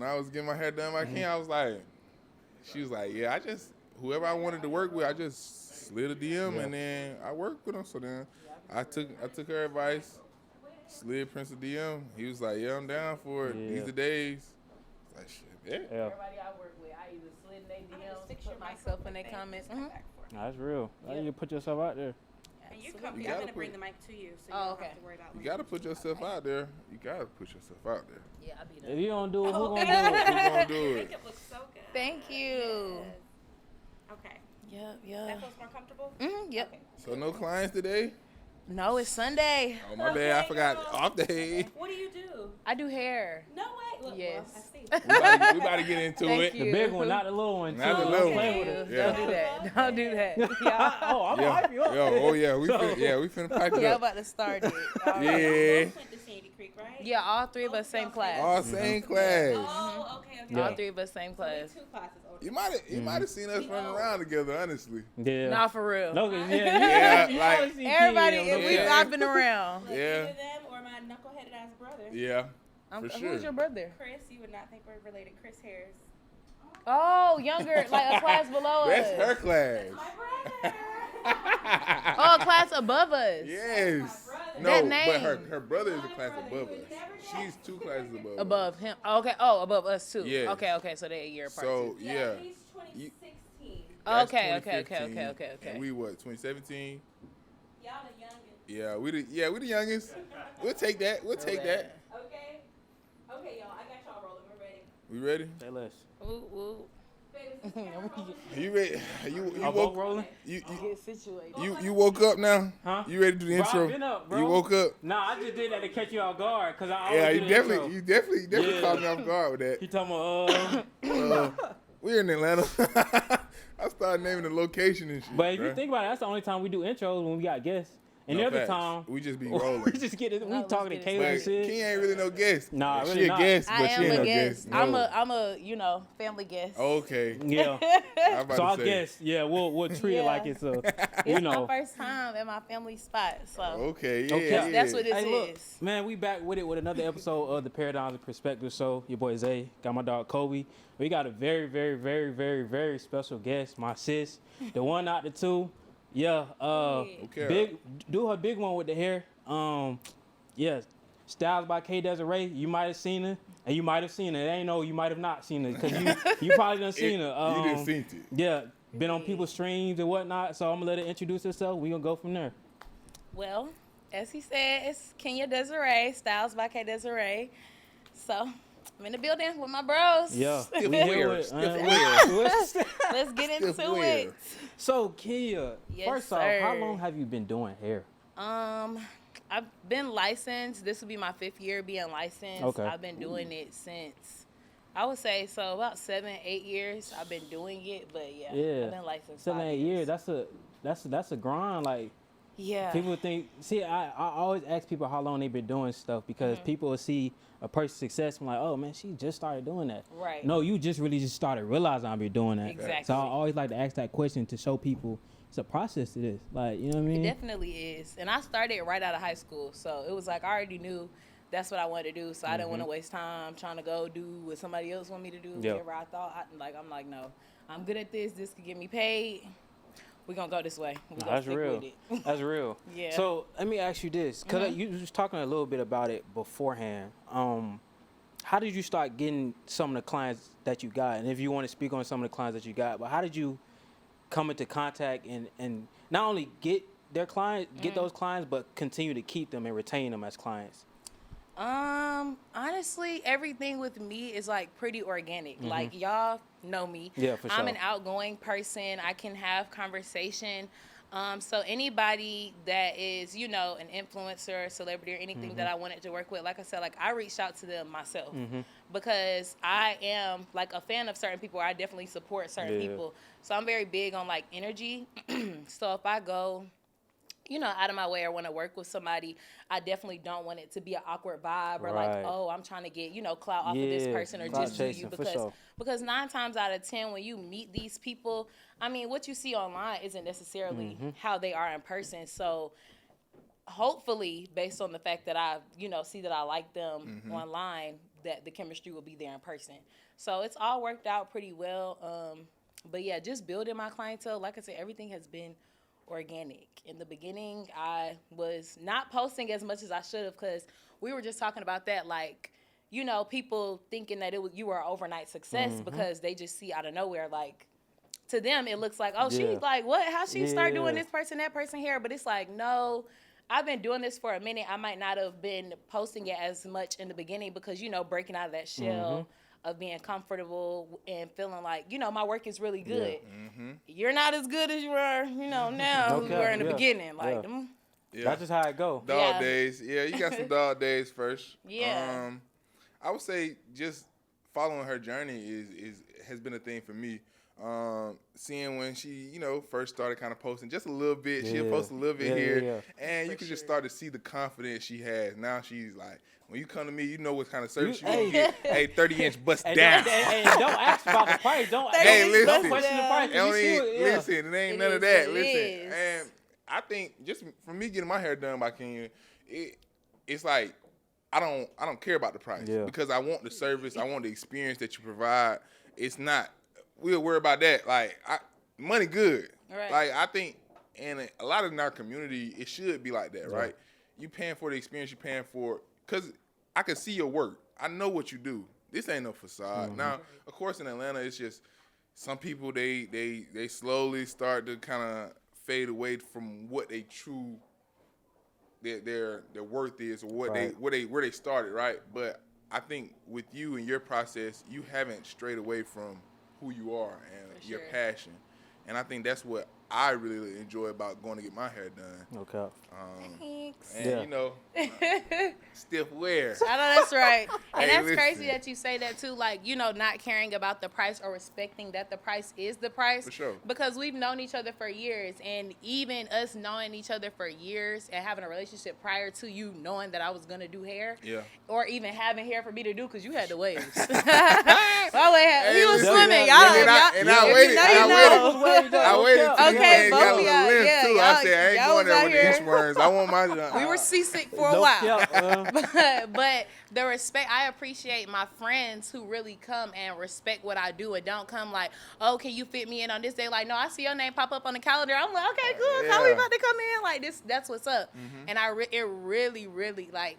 when I was getting my hair done by King, I was like, she was like, yeah, whoever I wanted to work with, I just slid a DM and then I worked with him. So then I took her advice, slid Prince a DM. He was like, yeah, I'm down for it. These are days. Like, shit, Everybody I work with, I either slid in their DMs, put myself in their comments. That's real. You can put yourself out there. And you're comfy. I'm going to bring the mic to you, so you don't have to worry about You got to put yourself out there. You got to put yourself out there. Yeah, I be there. If you don't do it, who gonna do it? Who gonna do Your it? makeup looks so good. Thank you. Yes. Okay. Yep. That feels more comfortable? Yep. Okay. So no clients today? No, it's Sunday. Oh, my bad. I forgot. Off day. What do you do? I do hair. No way. Look, Yes. well, I see. We about to get into Thank it. you. The big one, not the little one. Not the too. little Don't play one. with it. Yeah. Don't do that. Don't do that. Oh, I'm gonna hype you up. We finna pipe it Yeah, I'm up. about to start it. Yeah. Both went to Sandy Creek, right? Yeah, all three of us same class. All same class. Oh, okay. Yeah. All three of us same So we class. 2 classes older. You might have seen us running around together, honestly. Yeah. Nah, for real. No, Yeah, you like- always see Everybody, kids on the Yeah. I've been around. Like Yeah. either them or my knuckleheaded ass brother. Yeah, for sure. Who's your brother? Chris, you would not think we're related. Chris Harris. Oh, younger, like a class below us. That's her class. My brother. Oh, a class above us. Yes. brother. No, That but name. her brother is a class brother, above you would us. never guess. She's 2 classes above. Above him. Okay. Oh, above us too. Yes. Okay. So they're a year apart. So too. yeah. He's 2016. That's Okay. 2015, And we what? 2017. Y'all the youngest. Yeah, we the youngest. We'll take that. We'll take that. Okay. Okay, y'all. I got y'all rolling. We're ready. We ready? Say less. Ooh. You ready? You Are both rolling? you Get situated. you woke up now? Huh? You ready to do the Bro, intro? I've been up, bro. You woke up? Nah, I just did that to catch you off guard because I always Yeah, do you the definitely intro. Yeah. caught me off guard with that. You talking about We're in Atlanta. I started naming the location and shit. But if bruh. you think about it, that's the only time we do intros when we got guests. And No the other facts. time, we just be rolling. we just get it. We let's talking to get it Caleb But and shit. King ain't really no guest. Nah, she really a not. guest, but I she am ain't a no guest. No. I'm a family guest. Okay. Yeah. I'm about So to I say. guess, yeah, we'll treat it like it's a, you It's know. my first time at my family spot, so Okay, yeah. Okay. that's what this Hey, look, is. man, we back with it with another episode of the Paradigms of Perspective Show. Your boy Zay, got my dog Kobe. We got a very, very, very, very, very special guest, my sis, the one out the two. Yeah, Okay. do her big one with the hair. Yeah, Styles by KDesiree. You might have seen her, and you might have seen her. It ain't no, you might have not seen her because you probably done seen her. You done seen it. Yeah, been on people's streams and whatnot. So I'm gonna let her introduce herself. We gonna go from there. Well, as he said, it's KDesiree, Styles by KDesiree. So I'm in the building with my bros. Yeah, Stiff we here wear, with- stiff wear. Let's get Stiff into wear. it. So Kia, Yes, first off, how sir. long have you been doing hair? I've been licensed. This will be my 5th year being licensed. Okay. I've been doing it since, I would say, so about 7, 8 years I've been doing it. But yeah, Yeah. I've been licensed 7, 5 8 years. That's a grind. Like Yeah. people think. See, I always ask people how long they've been doing stuff because people will see a person's success and like, oh man, she just started doing that. Right. No, you just really just started realizing I've been doing that. Exactly. So I always like to ask that question to show people it's a process to this. Like, you know what I mean? It definitely is. And I started right out of high school. So it was like I already knew that's what I wanted to do. So I didn't want to waste time trying to go do what somebody else want me to do. Yeah. Whatever I thought. I'm like, no, I'm good at this. This could get me paid. We're going to go this way. We're gonna That's stick real. with it. That's real. Yeah. So let me ask you this, because you was talking a little bit about it beforehand. How did you start getting some of the clients that you got? And if you want to speak on some of the clients that you got, but how did you come into contact and not only get their client, get those clients, but continue to keep them and retain them as clients? Honestly, everything with me is like pretty organic. Like y'all know me. Yeah, for I'm sure. an outgoing person. I can have conversation. So anybody that is, you know, an influencer, celebrity, or anything that I wanted to work with, like I said, like I reached out to them myself because I am like a fan of certain people. I definitely support certain people. So I'm very big on like energy. So if I go, you know, out of my way or want to work with somebody, I definitely don't want it to be an awkward vibe or like, Right. oh, I'm trying to get, you know, clout off of this Yeah, person or clout just do you chasing, for because sure. because 9 times out of 10 when you meet these people, I mean, what you see online isn't necessarily how they are in person. So hopefully, based on the fact that I, you know, see that I like them online, that the chemistry will be there in person. So it's all worked out pretty well. But yeah, just building my clientele. Like I said, everything has been organic. In the beginning, I was not posting as much as I should have, because we were just talking about that, like, you know, people thinking that you were an overnight success because they just see out of nowhere, like, to them it looks like, oh, she like, what? How she start doing this person, that person hair? But it's like, no, I've been doing this for a minute. I might not have been posting it as much in the beginning because, you know, breaking out of that shell of being comfortable and feeling like, you know, my work is really good. You're not as good as you were, you know, now you were in the beginning. Like, that's just how it go. Dog days. Yeah, you got some dog days first. Yeah. I would say just following her journey has been a thing for me. Seeing when she, you know, first started kind of posting just a little bit. She'll post a little bit here. And you can just start to see the confidence she has. Now she's like, when you come to me, you know what kind of service you want to get. Hey, 30-inch bust down. Don't ask about the price. Don't listen. question the price. Listen, it ain't none of that. Listen. And I think just for me getting my hair done by Kenya, it's like, I don't care about the price because I want the service. I want the experience that you provide. It's not, we'll worry about that. Like, money good. Right. Like, I think, and a lot in our community, it should be like that, right? You paying for the experience, you paying for, because I can see your work. I know what you do. This ain't no facade. Now, of course, in Atlanta, it's just some people, they slowly start to kind of fade away from what they true their worth is, or where they started, right? But I think with you and your process, you haven't strayed away from who you are and your passion, and I think that's what I really enjoy about going to get my hair done. Okay. Thanks. And you know, stiff wear. I know that's right. And that's listen. crazy that you say that too. Like, you know, not caring about the price or respecting that the price is the price. For sure. Because we've known each other for years, and even us knowing each other for years and having a relationship prior to you knowing that I was gonna do hair. Yeah. Or even having hair for me to do, because you had the waves. He was swimming. I waited. Okay, both of y'all. I said, I ain't going there with the inchworms. I want my. We were seasick for a while. But the respect, I appreciate my friends who really come and respect what I do and don't come like, oh, can you fit me in on this day? Like, no, I see your name pop up on the calendar. I'm like, okay, cool. How we about to come in? Like, that's what's up. And it really, really, like,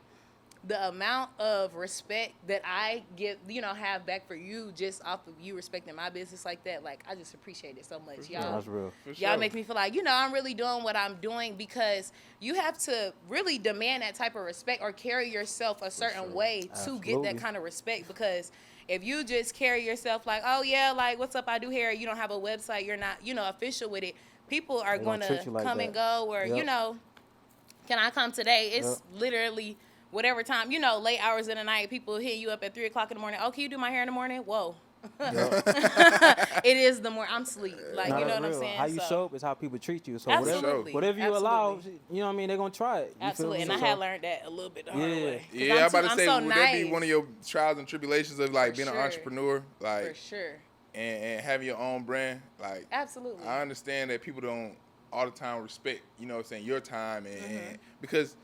the amount of respect that I get, have back for you just off of you respecting my business like that, like, I just appreciate it so much. Y'all, that's real. Y'all make me feel like, I'm really doing what I'm doing, because you have to really demand that type of respect or carry yourself a certain way to get that kind of respect. Because if you just carry yourself like, oh yeah, like, what's up, I do hair, you don't have a website, you're not, official with it, people are going to come and go, or, can I come today? It's literally whatever time, late hours of the night, people hit you up at 3 o'clock in the morning. Oh, can you do my hair in the morning? Whoa. It is the more I'm asleep. Like, you know what I'm saying? How you show up is how people treat you. So whatever you allow, you know what I mean, they're going to try it. Absolutely. And I had learned that a little bit the hard way. Yeah, I'm about to say, would that be one of your trials and tribulations of, like, being an entrepreneur? Like, for sure. And having your own brand? Like, absolutely. I understand that people don't all the time respect, your time. And because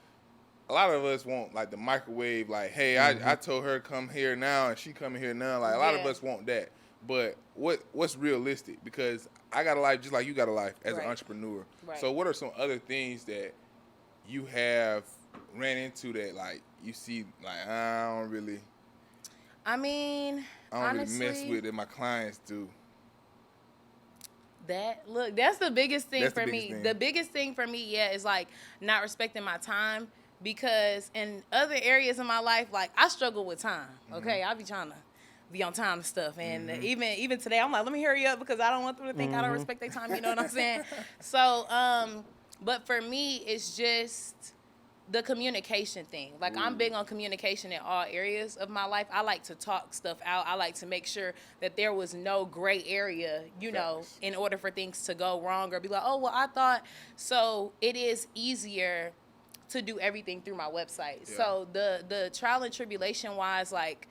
a lot of us want, like, the microwave, like, hey, I told her come here now and she coming here now. Like, a lot of us want that. But what's realistic? Because I got a life just like you got a life as an entrepreneur. Right. So what are some other things that you have ran into that, like, you see, like, I don't really honestly, mess with that my clients do? That's the biggest thing for me. The biggest thing for me, is, like, not respecting my time. Because in other areas of my life, like, I struggle with time, okay? I be trying to be on time and stuff. And even today, I'm like, let me hurry up because I don't want them to think I don't respect their time, you know what I'm saying? So, but for me, it's just the communication thing. Like, I'm big on communication in all areas of my life. I like to talk stuff out. I like to make sure that there was no gray area, in order for things to go wrong or be like, oh, well, I thought. So it is easier to do everything through my website. So the trial and tribulation wise, like,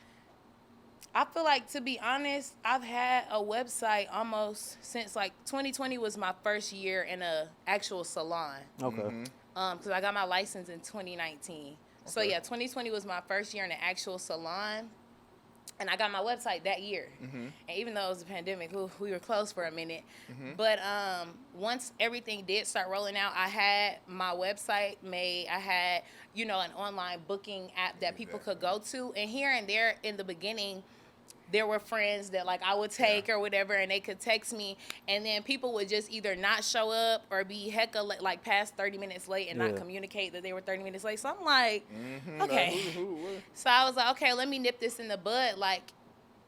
I feel like, to be honest, I've had a website almost since, like, 2020 was my first year in a actual salon. Okay. Because I got my license in 2019. Okay. So 2020 was my first year in an actual salon. And I got my website that year. And even though it was a pandemic, we were closed for a minute. But once everything did start rolling out, I had my website made. I had, an online booking app that people could go to. And here and there in the beginning, there were friends that like I would take or whatever, and they could text me, and then people would just either not show up or be hecka like past 30 minutes late and not communicate that they were 30 minutes late. So I'm like, okay. So I was like, okay, let me nip this in the bud. Like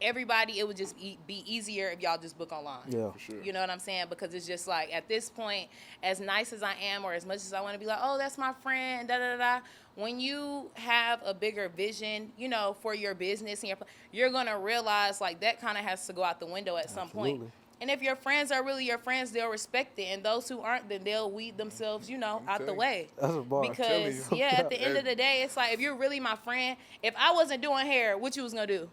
everybody, it would just be easier if y'all just book online. Yeah, for sure. You know what I'm saying? Because it's just like at this point, as nice as I am or as much as I want to be like, oh, that's my friend, da da da. When you have a bigger vision, for your business, and you're going to realize like that kind of has to go out the window at some point. And if your friends are really your friends, they'll respect it. And those who aren't, then they'll weed themselves, out the way. That's a bar. Because, at the end of the day, it's like, if you're really my friend, if I wasn't doing hair, what you was going to do?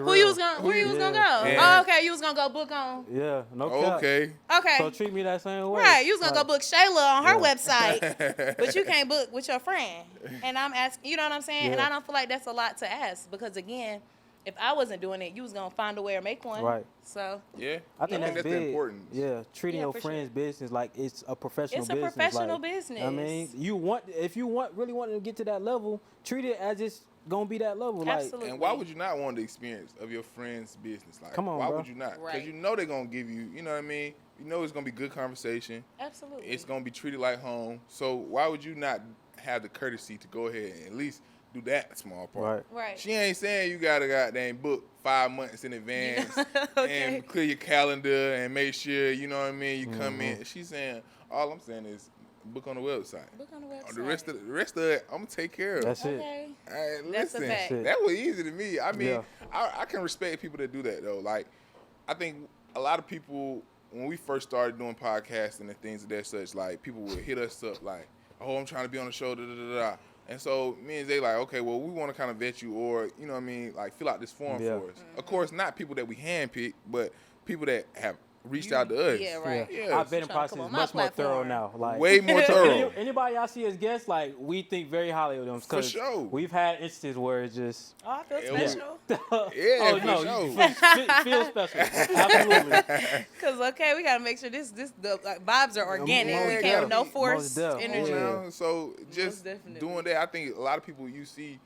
Where you was going to go? Yeah. Oh, okay, you was going to go book on. Yeah, no cap. Okay. So treat me that same way. Right, you was going to go book Shayla on her website, but you can't book with your friend. And I'm asking, you know what I'm saying? Yeah. And I don't feel like that's a lot to ask because, again, if I wasn't doing it, you was going to find a way or make one. Right. So. Yeah. I think that's the big. importance. Yeah, treating your for friend's business like it's a professional It's a business. professional like, business. I mean, if you really want to get to that level, treat it as it's gonna be that level. Absolutely. And why would you not want the experience of your friend's business? Like, Come on, why bro. would you not? Because Right. they're gonna give you, you know what I mean? It's gonna be good conversation. Absolutely. It's gonna be treated like home. So why would you not have the courtesy to go ahead and at least do that small part? Right. She ain't saying you gotta goddamn book 5 months in advance Okay. and clear your calendar and make sure, you know what I mean, you come in. She's saying, all I'm saying is book on the website. Book on the website. The rest of it, I'm gonna take care of. That's it. Okay. Hey, That's a listen, fact. that was easy to me. I mean, Yeah. I can respect people that do that though. Like, I think a lot of people when we first started doing podcasting and things of that such, like people would hit us up like, "Oh, I'm trying to be on the show." Da, da, da, da. And so me and Zay like, okay, well, we want to kind of vet you, or you know what I mean, like fill out this form for us. Of course, not people that we handpick, but people that have reached out to us. Yeah, right. Yeah. Our vetting Tryna process come is on my much more thorough platform. now. Like Way more thorough. Anybody y'all see as guests, like we think very highly of them. For 'cause sure. We've had instances where it's just Oh, I feel Yeah. special. Yeah, oh for no, sure. you feel special. Absolutely. Cause we gotta make sure the vibes are organic. Most We can't have definitely. no forced Most definitely. energy. You know, so just definitely. doing that, I think a lot of people you see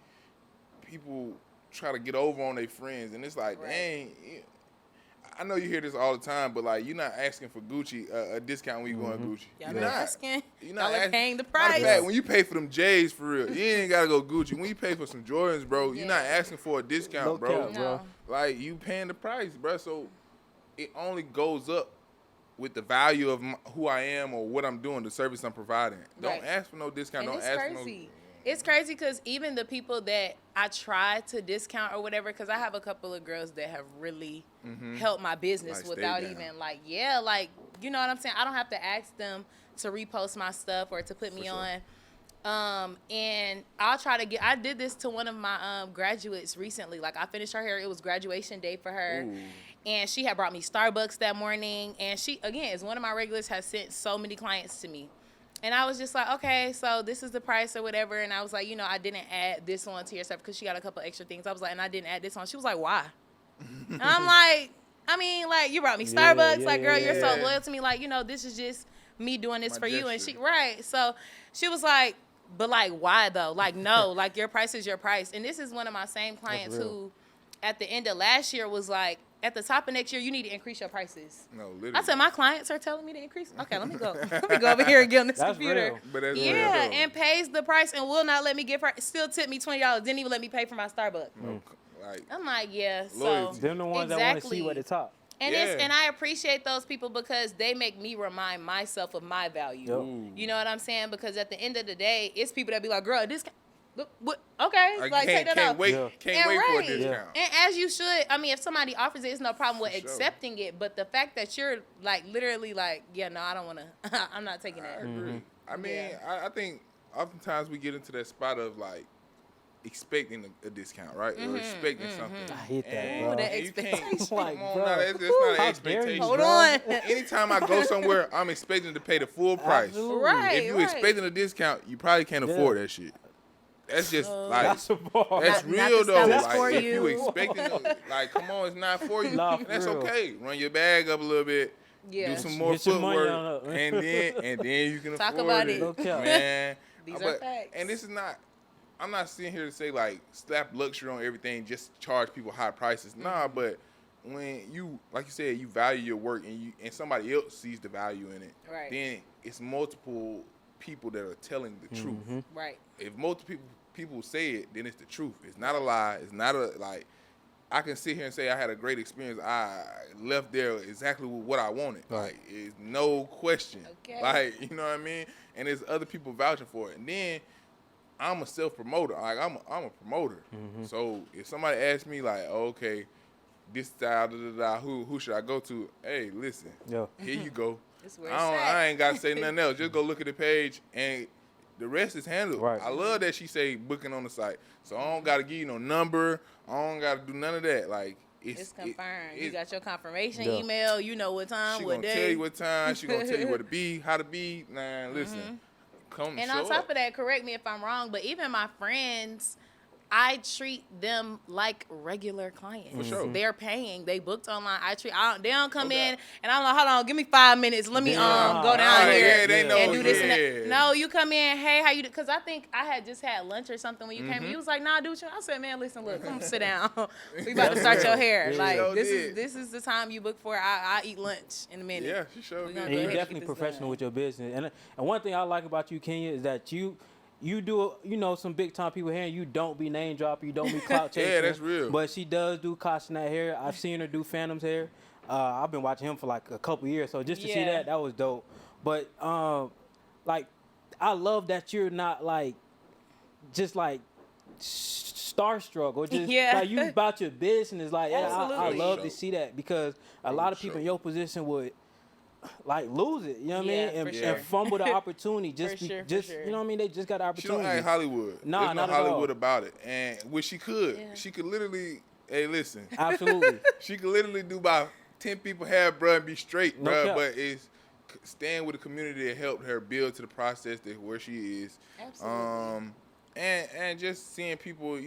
people try to get over on their friends, and it's like, Right. dang. I know you hear this all the time, but like you're not asking for Gucci a discount when you go on Gucci. Y'all You're not not. asking. You're Y'all are asking. paying the Matter of price. fact, when you pay for them J's for real, you ain't gotta go Gucci. When you pay for some Jordans, bro, you're not Yeah. asking for a discount, No bro. cap, bro. No. Like you paying the price, bro. So it only goes up with the value of who I am or what I'm doing, the service I'm providing. Don't Right. ask for no discount. And Don't it's ask crazy. It's crazy because even the people that I try to discount or whatever, because I have a couple of girls that have really helped my business Like, stay without down. even you know what I'm saying? I don't have to ask them to repost my stuff or to put me sure. on. And I'll try to I did this to one of my graduates recently. Like I finished her hair. It was graduation day for her. Ooh. And she had brought me Starbucks that morning. And she, again, is one of my regulars, has sent so many clients to me. And I was just like, okay, so this is the price or whatever. And I was like, I didn't add this on to your stuff because she got a couple extra things. I was like, and I didn't add this on. She was like, why? And I'm like, you brought me Starbucks. Girl, you're so yeah. loyal to me. This is just me doing this My for you. And gesture. so she was like, but why though? No, your price is your price. And this is one of my same clients real. who at the end of last year was like, at the top of next year, you need to increase your prices. No, literally. I said, my clients are telling me to increase. Okay, let me go. Let me go over here and get on this That's computer. real. But that's Yeah, real, though. and pays the price and will not let me give her. Still tip me $20. Didn't even let me pay for my Starbucks. Like, I'm like, yeah. So Loyalty. them the ones that want to Exactly. see you at the top. and Yeah. and I appreciate those people because they make me remind myself of my value. Yep. Ooh. You know what I'm saying? Because at the end of the day, it's people that be like, girl, this. Look, what? Okay, I take that can't off. wait. Yeah. Can't And wait for a right. discount. And as you should. If somebody offers it, it's no problem with For sure. accepting it. But the fact that you're literally yeah, no, I don't want to. I'm not taking that. I agree. I mean, Yeah. I think oftentimes we get into that spot of expecting a discount, right? Or expecting something. I hate that, And bro. that you can't- expectation. Like, come on, bro. now, that's not an How dare you, expectation. Hold bro. on. Anytime I go somewhere, I'm expecting to pay the full price. Absolutely. Right. If you expecting a discount, you probably can't afford that shit. That's just like That's a bar. that's Not real the though. stylist Like for if you. you expecting like, come on, it's not for you. Nah, And that's for real. okay. Run your bag up a little bit. Yeah. Do some more Get your money footwork, on up. and then you can Talk afford about it, it. No cap. man. These are facts. And this is not. I'm not sitting here to say like slap luxury on everything, just charge people high prices. Nah, but when you, like you said, you value your work and somebody else sees the value in it, Right. then it's multiple people that are telling the truth. Right. If multiple people say it, then it's the truth. It's not a lie. It's not a like. I can sit here and say I had a great experience. I left there exactly what I wanted. Like, it's no question. Okay. Like, you know what I mean? And there's other people vouching for it. And then I'm a self-promoter. Like, I'm a promoter. So if somebody asks me, like, oh, okay, this style, who should I go to? Hey, listen, Yeah. here you go. It's where it's I at. ain't got to say nothing else. Just go look at the page, and the rest is handled. Right. I love that she say booking on the site. So I don't got to give you no number. I don't got to do none of that. Like, It's confirmed. You got your confirmation Yeah. email. You know what time, She what gonna day. tell you what time. She gonna tell you where to be, how to be. Nah, listen, come And show on top up. of that, correct me if I'm wrong, but even my friends, I treat them like regular clients. For sure. They're paying. They booked online. They don't come Okay. in and I'm like, hold on, give me 5 minutes. Let me Yeah. go down Oh, here yeah, they know, and do this and yeah. that. No, you come in, hey, how you do? Because I think I had just had lunch or something when you came. You was like, nah, dude. I said, man, listen, look, come sit down. We about to start your hair. Yeah. Like Sure this did. is the time you book for. I eat lunch in a minute. Yeah, she showed We me. gonna And go you're ahead and definitely get this professional done. with your business. And one thing I like about you, Kenya, is that you do, some big time people here, and you don't be name dropping, you don't be clout chasing. Yeah, that's real. But she does do Costinat hair. I've seen her do Phantom's hair. I've been watching him for like a couple years, so just to see Yeah. that was dope. But like, I love that you're not like, just like starstruck or just Yeah. like you about your business. Like, I Absolutely. love to see that because a lot of people in your position would like lose it, you know what Yeah, I mean, for and fumble the opportunity For sure, just for sure. you know what I mean. They just got the She don't opportunity. act Hollywood. Nah, There's no not at Hollywood all. about it. And which she could. Yeah. She could literally, hey, listen. Absolutely. She could literally do about 10 people hair, bruh, and be straight, No bruh. cap. But it's staying with the community that helped her build to the process that where she is. Absolutely. And just seeing people,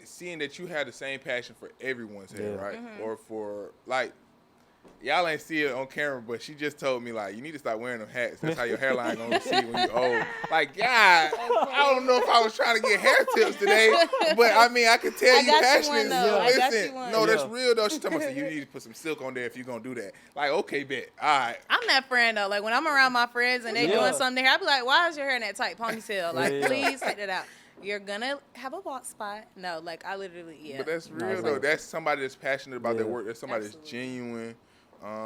seeing that you have the same passion for everyone's hair, Yeah. right? Or for like, y'all ain't see it on camera, but she just told me like, you need to start wearing them hats. That's how your hairline gonna see it when you're old. Like, God, I don't know if I was trying to get hair tips today, but I mean, I could tell I you got you passionate. one, though. I got Listen, you one. no, that's Yeah. real though. She told me, you need to put some silk on there if you're gonna do that. Like, okay, bet. All right. I'm that friend though. Like when I'm around my friends and they Yeah. doing something there, I be like, "Why is your hair in that tight ponytail? Like, Yeah. please take that out. You're gonna have a bald spot." No, like I literally, yeah. But that's real it's though. like- That's somebody that's passionate about their Yeah. work. That's somebody that's Absolutely. genuine.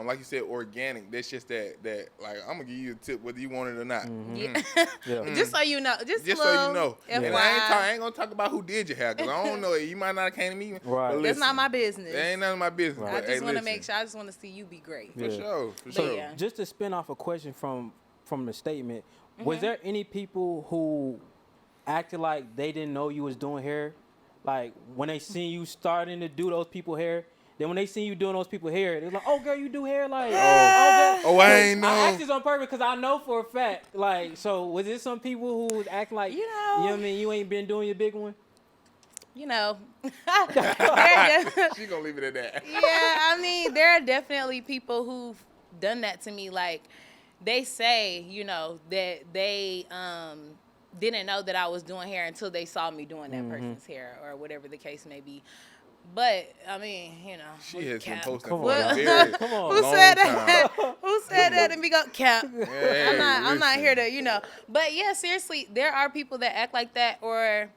Like you said, organic. That's just that like I'm gonna give you a tip whether you want it or not. Yeah. Yeah. Just so you know, just Just a so little you know. FYI. And I ain't gonna talk about who did your hair because I don't know. You might not have came to me. Right. But That's That's not listen, my business. That ain't none of my business. Right. I But, just hey, want to listen, make sure. I just want to see you be great. For Yeah. sure. For But sure. yeah. Just to spin off a question from the statement, Mm-hmm. was there any people who acted like they didn't know you was doing hair, like when they seen you starting to do those people hair? Then when they seen you doing those people hair, they're like, "Oh, girl, you do hair like." Oh, I ain't know. I asked this on purpose because I know for a fact. Like, so was it some people who was acting like, You know. what I mean? You ain't been doing your big one. You know. She gonna leave it at that. Yeah, I mean, there are definitely people who've done that to me. Like, they say, that they didn't know that I was doing hair until they saw me doing that person's hair or whatever the case may be. But, I mean, She has been cap. posting Come for on, a y'all. very Come on. Who long said time. that? Who said that? And we go cap. Hey, I'm not listen. here to, But yeah, seriously, there are people that act like that, or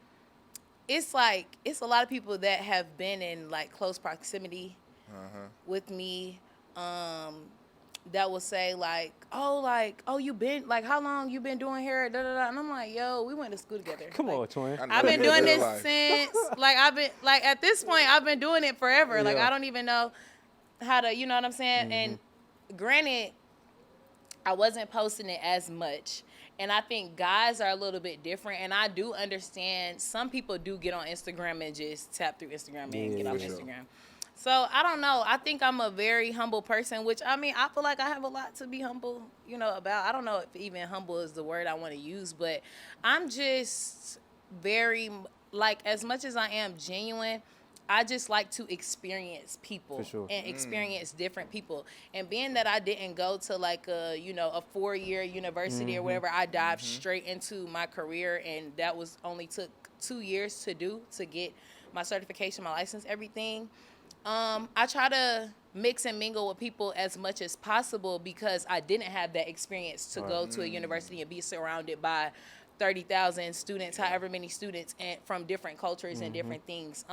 it's like it's a lot of people that have been in like close proximity with me. That will say like, oh, you been like, how long you been doing hair? Da, da, da. And I'm like, yo, we went to school together. Come Like, on, twin. I know I've been this doing real this life. since at this point I've been doing it forever. Like Yeah. I don't even know how to, you know what I'm saying? And granted, I wasn't posting it as much. And I think guys are a little bit different. And I do understand some people do get on Instagram and just tap through Instagram and Yeah, get off for sure. Instagram. So I don't know. I think I'm a very humble person, which I mean, I feel like I have a lot to be humble, about. I don't know if even humble is the word I want to use, but I'm just very, like, as much as I am genuine, I just like to experience people and experience different people. And being that I didn't go to like a 4-year university or whatever, I dived straight into my career, and that was only took 2 years to get my certification, my license, everything. I try to mix and mingle with people as much as possible because I didn't have that experience to go to a university and be surrounded by 30,000 students, however many students, and from different cultures and different things.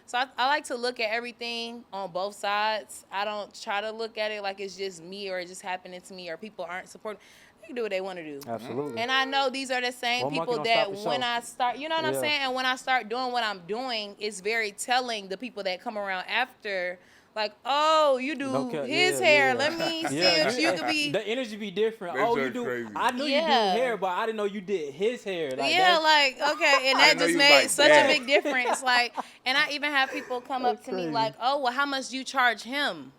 So I like to look at everything on both sides. I don't try to look at it like it's just me or it's just happening to me or people aren't supporting. They can do what they want to do. Absolutely. And I know these are the same people that when I start, you know what I'm saying? And when I start doing what I'm doing, it's very telling the people that come around after, like, oh, you do his hair. Let me see if you could be. The energy be different. That's you do. crazy. I knew you do hair, but I didn't know you did his hair. Like, okay. And that just made such a big difference. Like, and I even have people come up to me like, oh, well, how much do you charge him?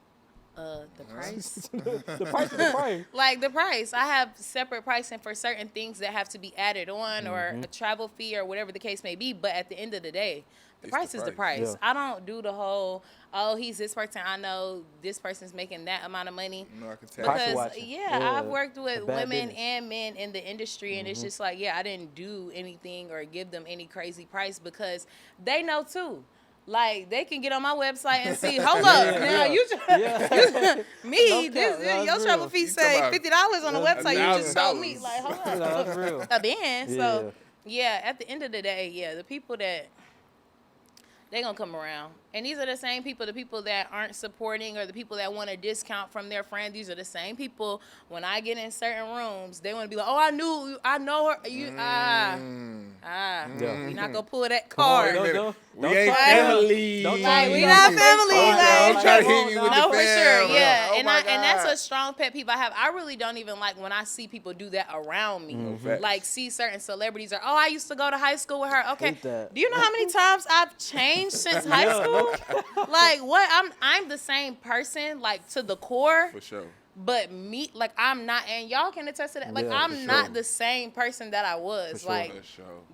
The price. The price is the price. Like the price. I have separate pricing for certain things that have to be added on or a travel fee or whatever the case may be. But at the end of the day, the price is the price. Yeah. I don't do the whole, oh, he's this person. I know this person's making that amount of money. No, I can tell. Because, I've worked with women and men in the industry, and it's just like, I didn't do anything or give them any crazy price because they know too. Like, they can get on my website and see, hold up, now your travel fee say $50 on the website, you just told me, like, hold up. That's real. A band. So, at the end of the day, the people that, they gonna come around. And these are the same people, the people that aren't supporting or the people that want a discount from their friend. These are the same people, when I get in certain rooms, they want to be like, oh, I know her. You're not gonna pull that card. We ain't family. We not family. I'm trying to hit you with the for sure, yeah. And that's a strong pet peeve I have. I really don't even like when I see people do that around me. Like, see certain celebrities or, oh, I used to go to high school with her. Okay, do you know how many times I've changed since high school? Like, what? I'm the same person, like, to the core. For sure. But me, like, I'm not, and y'all can attest to that. Like, I'm not the same person that I was. Like,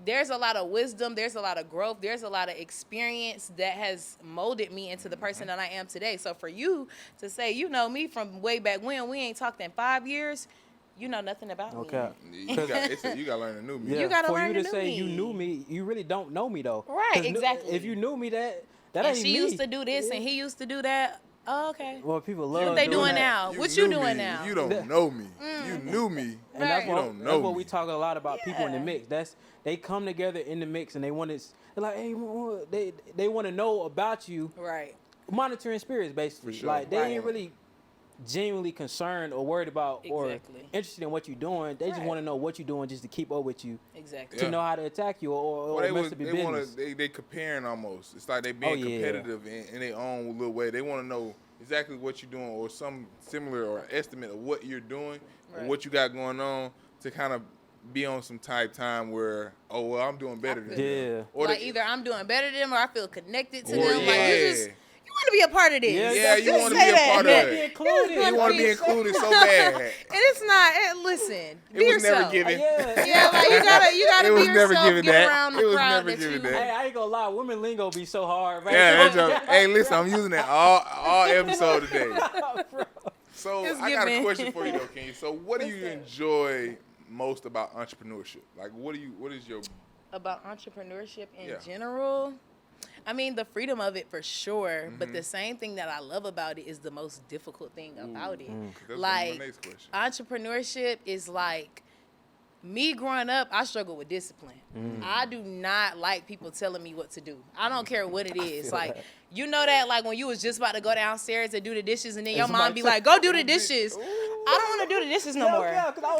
there's a lot of wisdom, there's a lot of growth, there's a lot of experience that has molded me into the person that I am today. So for you to say, you know me from way back when, we ain't talked in 5 years, you know nothing about me. You gotta learn to know me. Yeah. You gotta learn to know me. For you to say you knew me, you really don't know me though. Right, exactly. If you knew me, that and ain't she me. used to do this and he used to do that. Oh, okay. Well, people love what they doing that. now? What you doing me. now? You don't know me. You knew me. And that's you what, don't know that's what me. we talk a lot about people in the mix. They come together in the mix and they want to, they're like, hey, they want to know about you. Right. Monitoring spirits, basically. Sure. Like, they ain't really genuinely concerned or worried about or Exactly. interested in what you're doing. They just want to know what you're doing just to keep up with you. Exactly. To know how to attack you or mess up your business. They comparing almost. It's like they being competitive in their own little way. They want to know exactly what you're doing or some similar or estimate of what you're doing or what you got going on to kind of be on some type time where, oh, well, I'm doing better than them. Or like either I'm doing better than them or I feel connected to them. Like, you want to be a part of this. Yeah, you want to be a part of it. You want to be included so bad. And it's not. Listen, be it was yourself. never given. Yeah, like you gotta it be was never yourself. given Get that. around the It was crowd never that you. given that. Hey, I ain't gonna lie, women lingo be so hard, right? Yeah, hey, listen, I'm using that all episode today. So I got a question for you though, Kenya. So what do you enjoy most about entrepreneurship? Like, what is your about entrepreneurship in general? I mean, the freedom of it for sure, but the same thing that I love about it is the most difficult thing about it. That's like, my next question. Entrepreneurship is like, me growing up, I struggle with discipline. I do not like people telling me what to do. I don't care what it is. Like, you know that, like, when you was just about to go downstairs and do the dishes, and then your mom be like, go do the dishes. I don't want to do the dishes no more.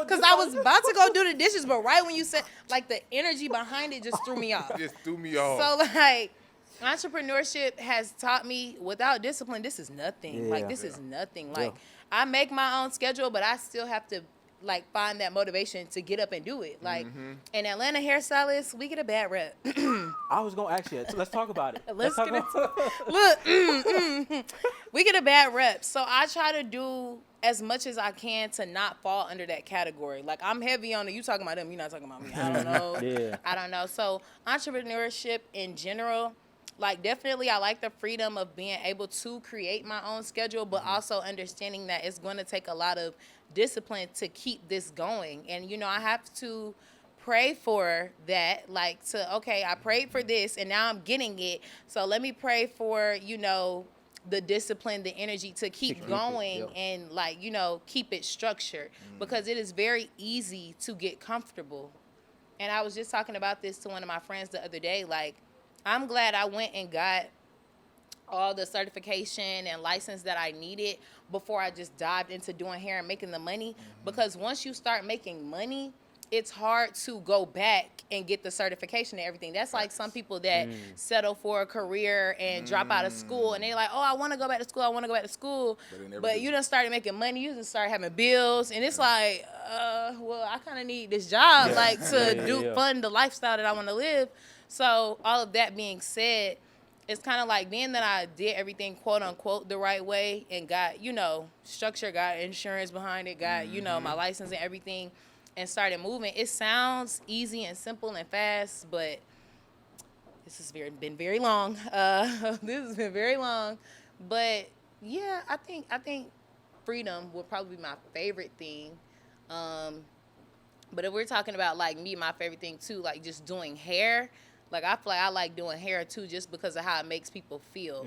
Because I was about to go do the dishes, but right when you said, like, the energy behind it just threw me off. Just threw me off. So, like, entrepreneurship has taught me without discipline, this is nothing. Like, this is nothing. Like, I make my own schedule, but I still have to like find that motivation to get up and do it. Like in Atlanta, hairstylists, we get a bad rep. I was gonna ask you. So let's talk about it. Let's talk get about Look, we get a bad rep. So I try to do as much as I can to not fall under that category. Like I'm heavy on it. You talking about them, you're not talking about me. I don't know. Yeah. I don't know. So entrepreneurship in general, like definitely I like the freedom of being able to create my own schedule, but also understanding that it's going to take a lot of discipline to keep this going. And, you know, I have to pray for that, like I prayed for this and now I'm getting it. So let me pray for, you know, the discipline, the energy to keep going and like, you know, keep it structured because it is very easy to get comfortable. And I was just talking about this to one of my friends the other day. Like, I'm glad I went and got all the certification and license that I needed before I just dived into doing hair and making the money. Because once you start making money, it's hard to go back and get the certification and everything. That's like some people that settle for a career and drop out of school and they're like, oh, I want to go back to school. But you done started making money. You done started having bills. And it's like, well, I kind of need this job like to fund the lifestyle that I want to live. So all of that being said, it's kind of like being that I did everything, quote unquote, the right way and got, you know, structure, got insurance behind it, got, you know, my license and everything and started moving. It sounds easy and simple and fast, but this has been very long. This has been very long. But yeah, I think freedom would probably be my favorite thing. But if we're talking about like me, my favorite thing too, like just doing hair, like I feel like I like doing hair too, just because of how it makes people feel.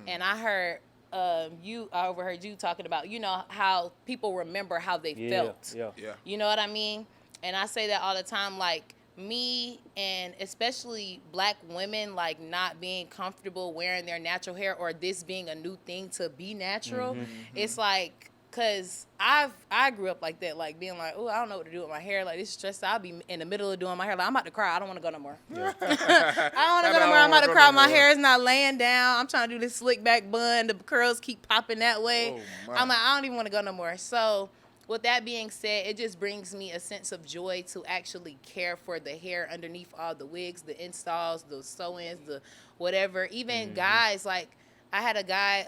And I overheard you talking about, you know, how people remember how they felt. Yeah. You know what I mean? And I say that all the time, like me and especially black women, like not being comfortable wearing their natural hair or this being a new thing to be natural. It's like, cause I grew up like that, like being like, oh, I don't know what to do with my hair. Like this stress, I'll be in the middle of doing my hair. Like I'm about to cry. I don't want to go no more. I don't want to go no more. I'm about to cry. My hair is not laying down. I'm trying to do this slick back bun. The curls keep popping that way. I'm like, I don't even want to go no more. So with that being said, it just brings me a sense of joy to actually care for the hair underneath all the wigs, the installs, the sew-ins, the whatever. Even guys, like I had a guy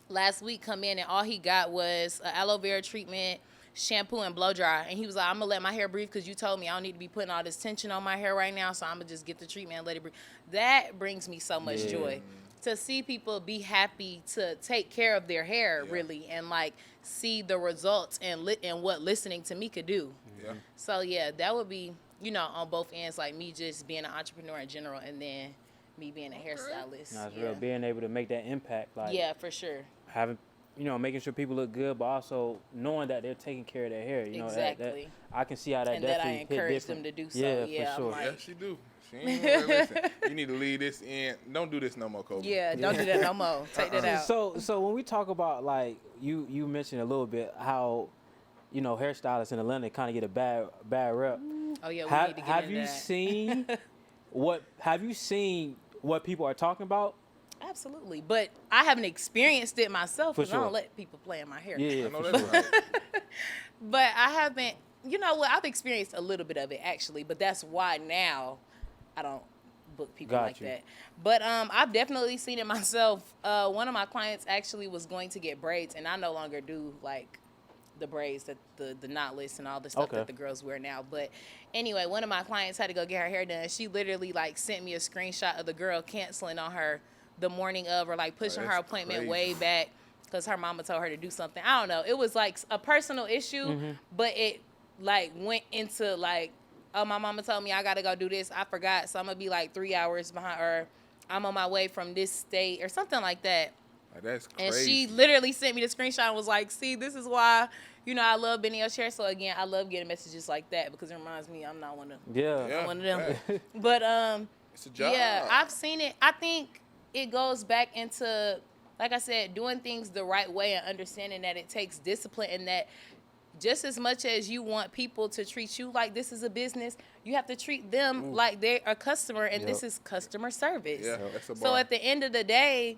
last week come in and all he got was an aloe vera treatment, shampoo, and blow dry. And he was like, I'm going to let my hair breathe because you told me I don't need to be putting all this tension on my hair right now, so I'm going to just get the treatment and let it breathe. That brings me so much joy. To see people be happy to take care of their hair, really, and, like, see the results and what listening to me could do. So, yeah, that would be, you know, on both ends, like me just being an entrepreneur in general and then me being a hairstylist. That's real. Being able to make that impact. Like, yeah, for sure. Having, you know, making sure people look good, but also knowing that they're taking care of their hair. You know, exactly. That I can see how that and definitely that I encourage them to do so. Yeah, for sure. Like, yeah, she do. She ain't like, listen, you need to leave this in. Don't do this no more, Kobe. Yeah, don't do that no more. Take that out. So when we talk about, like, you mentioned a little bit how, you know, hairstylists in Atlanta kind of get a bad rep. Oh yeah, we need to get into that. Have you seen what people are talking about? Absolutely, but I haven't experienced it myself because sure. I don't let people play in my hair. Yeah, I know that's right. But I haven't. You know what? I've experienced a little bit of it actually, but that's why now I don't book people like that. But I've definitely seen it myself. One of my clients actually was going to get braids, and I no longer do like the braids, that the knotless and all the stuff that the girls wear now. But anyway, one of my clients had to go get her hair done. She literally like sent me a screenshot of the girl canceling on her the morning of, or like pushing her appointment way back because her mama told her to do something. I don't know. It was like a personal issue, but it like went into like, oh, my mama told me I got to go do this. I forgot. So I'm going to be like 3 hours behind, or I'm on my way from this state or something like that. That's crazy. And she literally sent me the screenshot and was like, see, this is why, you know, I love being in your chair. So again, I love getting messages like that because it reminds me I'm not one of one of them. But it's a job. Yeah, I've seen it. I think it goes back into, like I said, doing things the right way and understanding that it takes discipline, and that just as much as you want people to treat you like this is a business, you have to treat them like they're a customer, and this is customer service. Yeah, that's a bar. So at the end of the day,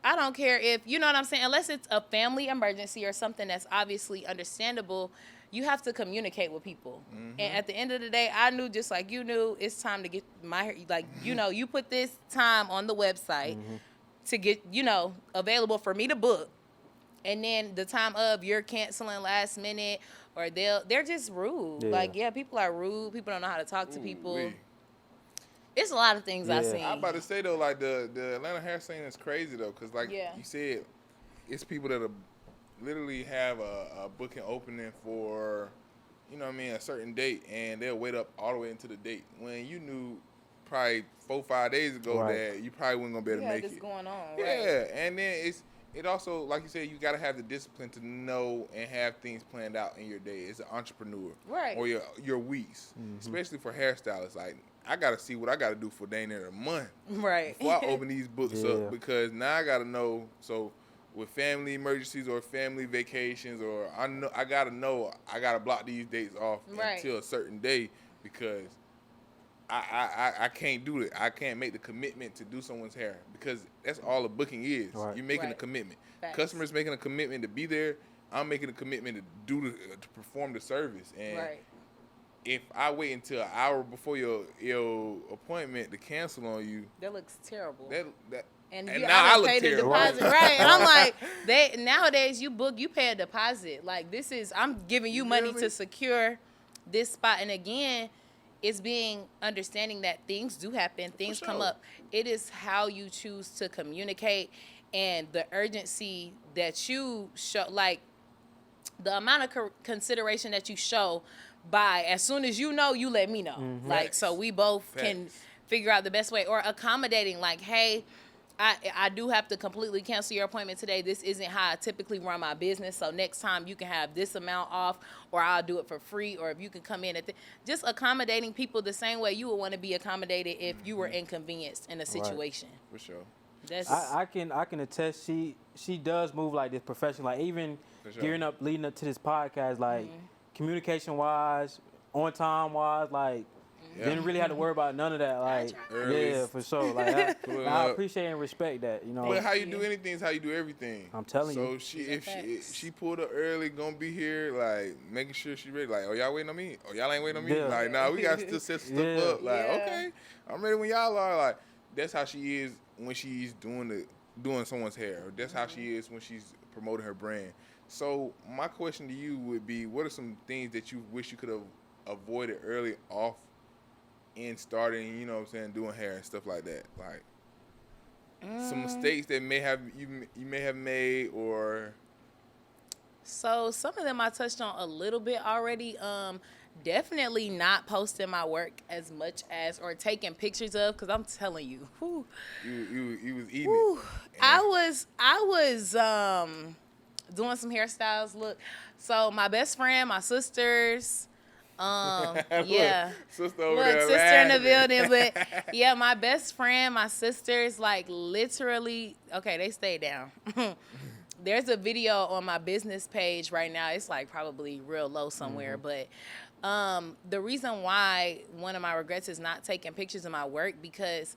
I don't care if, you know what I'm saying, unless it's a family emergency or something that's obviously understandable, you have to communicate with people. And at the end of the day, I knew just like you knew, it's time to get my hair. Like, you know, you put this time on the website to get, you know, available for me to book. And then the time of you're canceling last minute or they're just rude. Yeah. Like, yeah, people are rude. People don't know how to talk to people. Ooh-wee. It's a lot of things I've seen. I'm about to say, though, like, the Atlanta hair scene is crazy, though, because, like you said, it's people that literally have a booking opening for, you know what I mean, a certain date, and they'll wait up all the way into the date when you knew probably 4-5 days ago that you probably wasn't going to be able to make this it. going on, Yeah, right? and then it also, like you said, you got to have the discipline to know and have things planned out in your day. It's an entrepreneur. Right. Or your weeks, especially for hairstylists. Like, I got to see what I got to do for dang near a month Right. before I open these books up, because now I got to know. So with family emergencies or family vacations, or I got to block these dates off until a certain day, because I can't do it. I can't make the commitment to do someone's hair, because that's all a booking is. Right. You're making a commitment. Facts. Customers making a commitment to be there. I'm making a commitment to perform the service. And if I wait until an hour before your appointment to cancel on you, that looks terrible. And now I I look paid the terrible. deposit, right? And I'm like, nowadays you book, you pay a deposit. Like, I'm giving you money to secure this spot. And again, it's being understanding that things do happen, things come up. It is how you choose to communicate and the urgency that you show, like the amount of consideration that you show by as soon as you know, you let me know. Like, so we both can figure out the best way, or accommodating, like, hey, I do have to completely cancel your appointment today. This isn't how I typically run my business. So next time you can have this amount off, or I'll do it for free, or if you can come in at just accommodating people the same way you would want to be accommodated if you were inconvenienced in a situation. For sure. That's I can attest. She does move like this professional. Like, even leading up to this podcast, like communication wise, on time wise, like. Didn't really have to worry about none of that. Like, yeah, for sure. Like, I appreciate and respect that. You know. But how you do anything is how you do everything. I'm telling you. So if she pulled up early, gonna be here, like making sure she ready. Like, oh, y'all waiting on me? Oh, y'all ain't waiting on me? Yeah. Like, nah, we gotta still set stuff up. Like, okay, I'm ready when y'all are. Like, that's how she is when she's doing someone's hair. Or that's how she is when she's promoting her brand. So my question to you would be, what are some things that you wish you could have avoided early off in starting, you know what I'm saying, doing hair and stuff like that? Like, some mistakes that you may have made, or... So some of them I touched on a little bit already. Definitely not posting my work as much as, or taking pictures of, because I'm telling you, You was eating it. I was doing some hairstyles. Look, so my best friend, my sisters, yeah. Sister over Look, there, sister in the laughing. building, but yeah, my best friend, my sisters, like literally, okay, they stayed down. There's a video on my business page right now. It's like probably real low somewhere, but the reason why one of my regrets is not taking pictures of my work, because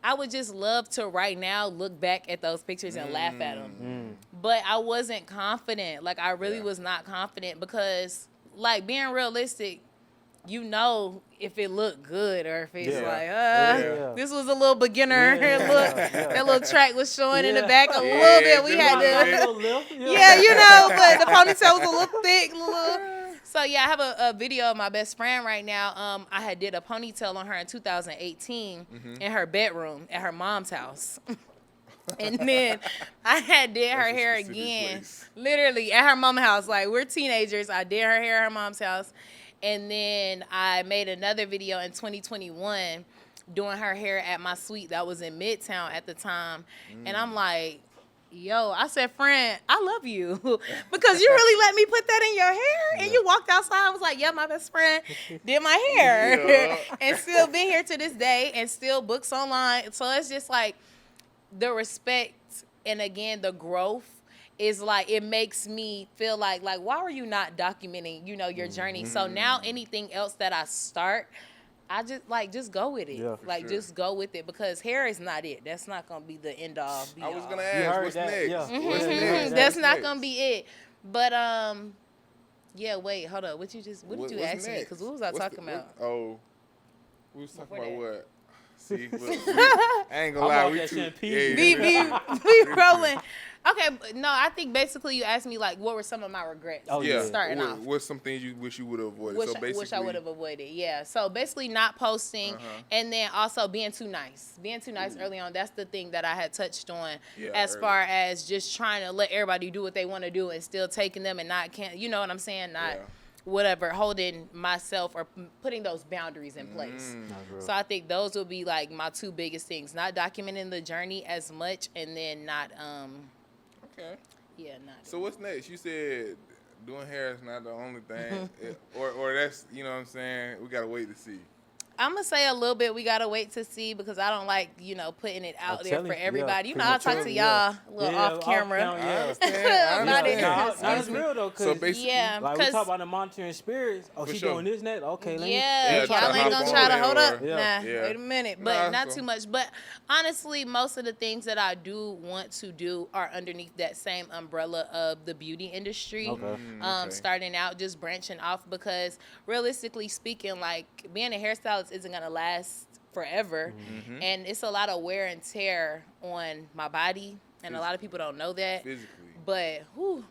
I would just love to right now look back at those pictures and laugh at them. But I wasn't confident. Like, I really was not confident, because like, being realistic, you know if it looked good or if it's this was a little beginner look. That little track was showing in the back a little bit. We had to, you know, but the ponytail was a little thick. So yeah, I have a video of my best friend right now. I had did a ponytail on her in 2018 in her bedroom at her mom's house. And then I had did her hair again, literally at her mom's house. Like, we're teenagers. I did her hair at her mom's house. And then I made another video in 2021 doing her hair at my suite that was in Midtown at the time. And I'm like, yo, I said, friend, I love you, because you really let me put that in your hair. And you walked outside. I was like, yeah, my best friend did my hair. And still been here to this day, and still books online. So it's just like, the respect and, again, the growth is like, it makes me feel like why are you not documenting, you know, your journey? So now anything else that I start, I just go with it. Yeah, just go with it, because hair is not it. That's not gonna be the end all. I was gonna ask, what's next? Yeah. What's next? That's not gonna be it. But Yeah, wait, hold up. What did you What's ask me? next? Because what was I talking about? We was talking Before about that. what? See, look, I ain't gonna lie, off we that too. champagne. We rolling. Okay, but no, I think basically you asked me like what were some of my regrets. Oh, Yeah. Starting off. What's some things you wish you would have avoided? Wish, So basically, wish I would have avoided. Yeah. So basically not posting and then also being too nice. Being too nice early on. That's the thing that I had touched on as early. far as just trying to let everybody do what they want to do and still taking them and not you know what I'm saying? Not whatever, holding myself or putting those boundaries in place. So I think those would be like my two biggest things. Not documenting the journey as much and then not Okay. yeah, not. So what's next? You said doing hair is not the only thing, or that's, you know what I'm saying. We gotta wait to see. I'm gonna say a little bit. We gotta wait to see because I don't like putting it out there for everybody. You know, I talk to y'all a little off camera. I understand. About it. That's real though, cause So basically, like we talk about the monitoring spirits. Oh, For she sure. doing this next. Okay, let me. Yeah, try y'all to ain't hop gonna on try to there hold up. or- Nah, Yeah. wait a minute. Nah, But not so- too much. But honestly, most of the things that I do want to do are underneath that same umbrella of the beauty industry. Okay. Okay. Starting out, just branching off because realistically speaking, like being a hairstylist isn't gonna last forever, and it's a lot of wear and tear on my body, and a lot of people don't know that. Physically. But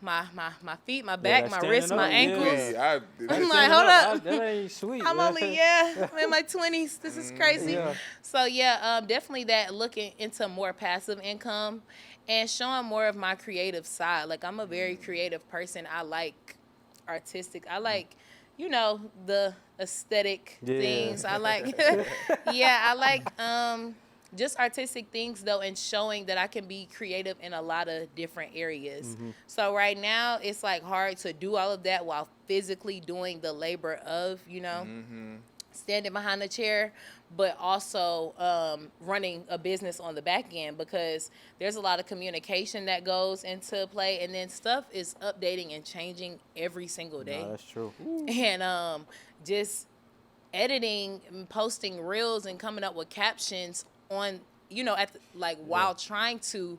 my feet, my back, my wrists, my ankles. Yeah, I'm like, hold up. That ain't sweet. I'm only I'm in my 20s. This is crazy. Yeah. So yeah, definitely that looking into more passive income and showing more of my creative side. Like I'm a very creative person. I like artistic. I like, you know, the aesthetic things. I like I like just artistic things though, and showing that I can be creative in a lot of different areas. So right now it's like hard to do all of that while physically doing the labor of, you know, standing behind the chair, but also running a business on the back end because there's a lot of communication that goes into play, and then stuff is updating and changing every single day. No, that's true. And just editing and posting reels and coming up with captions on, you know, while trying to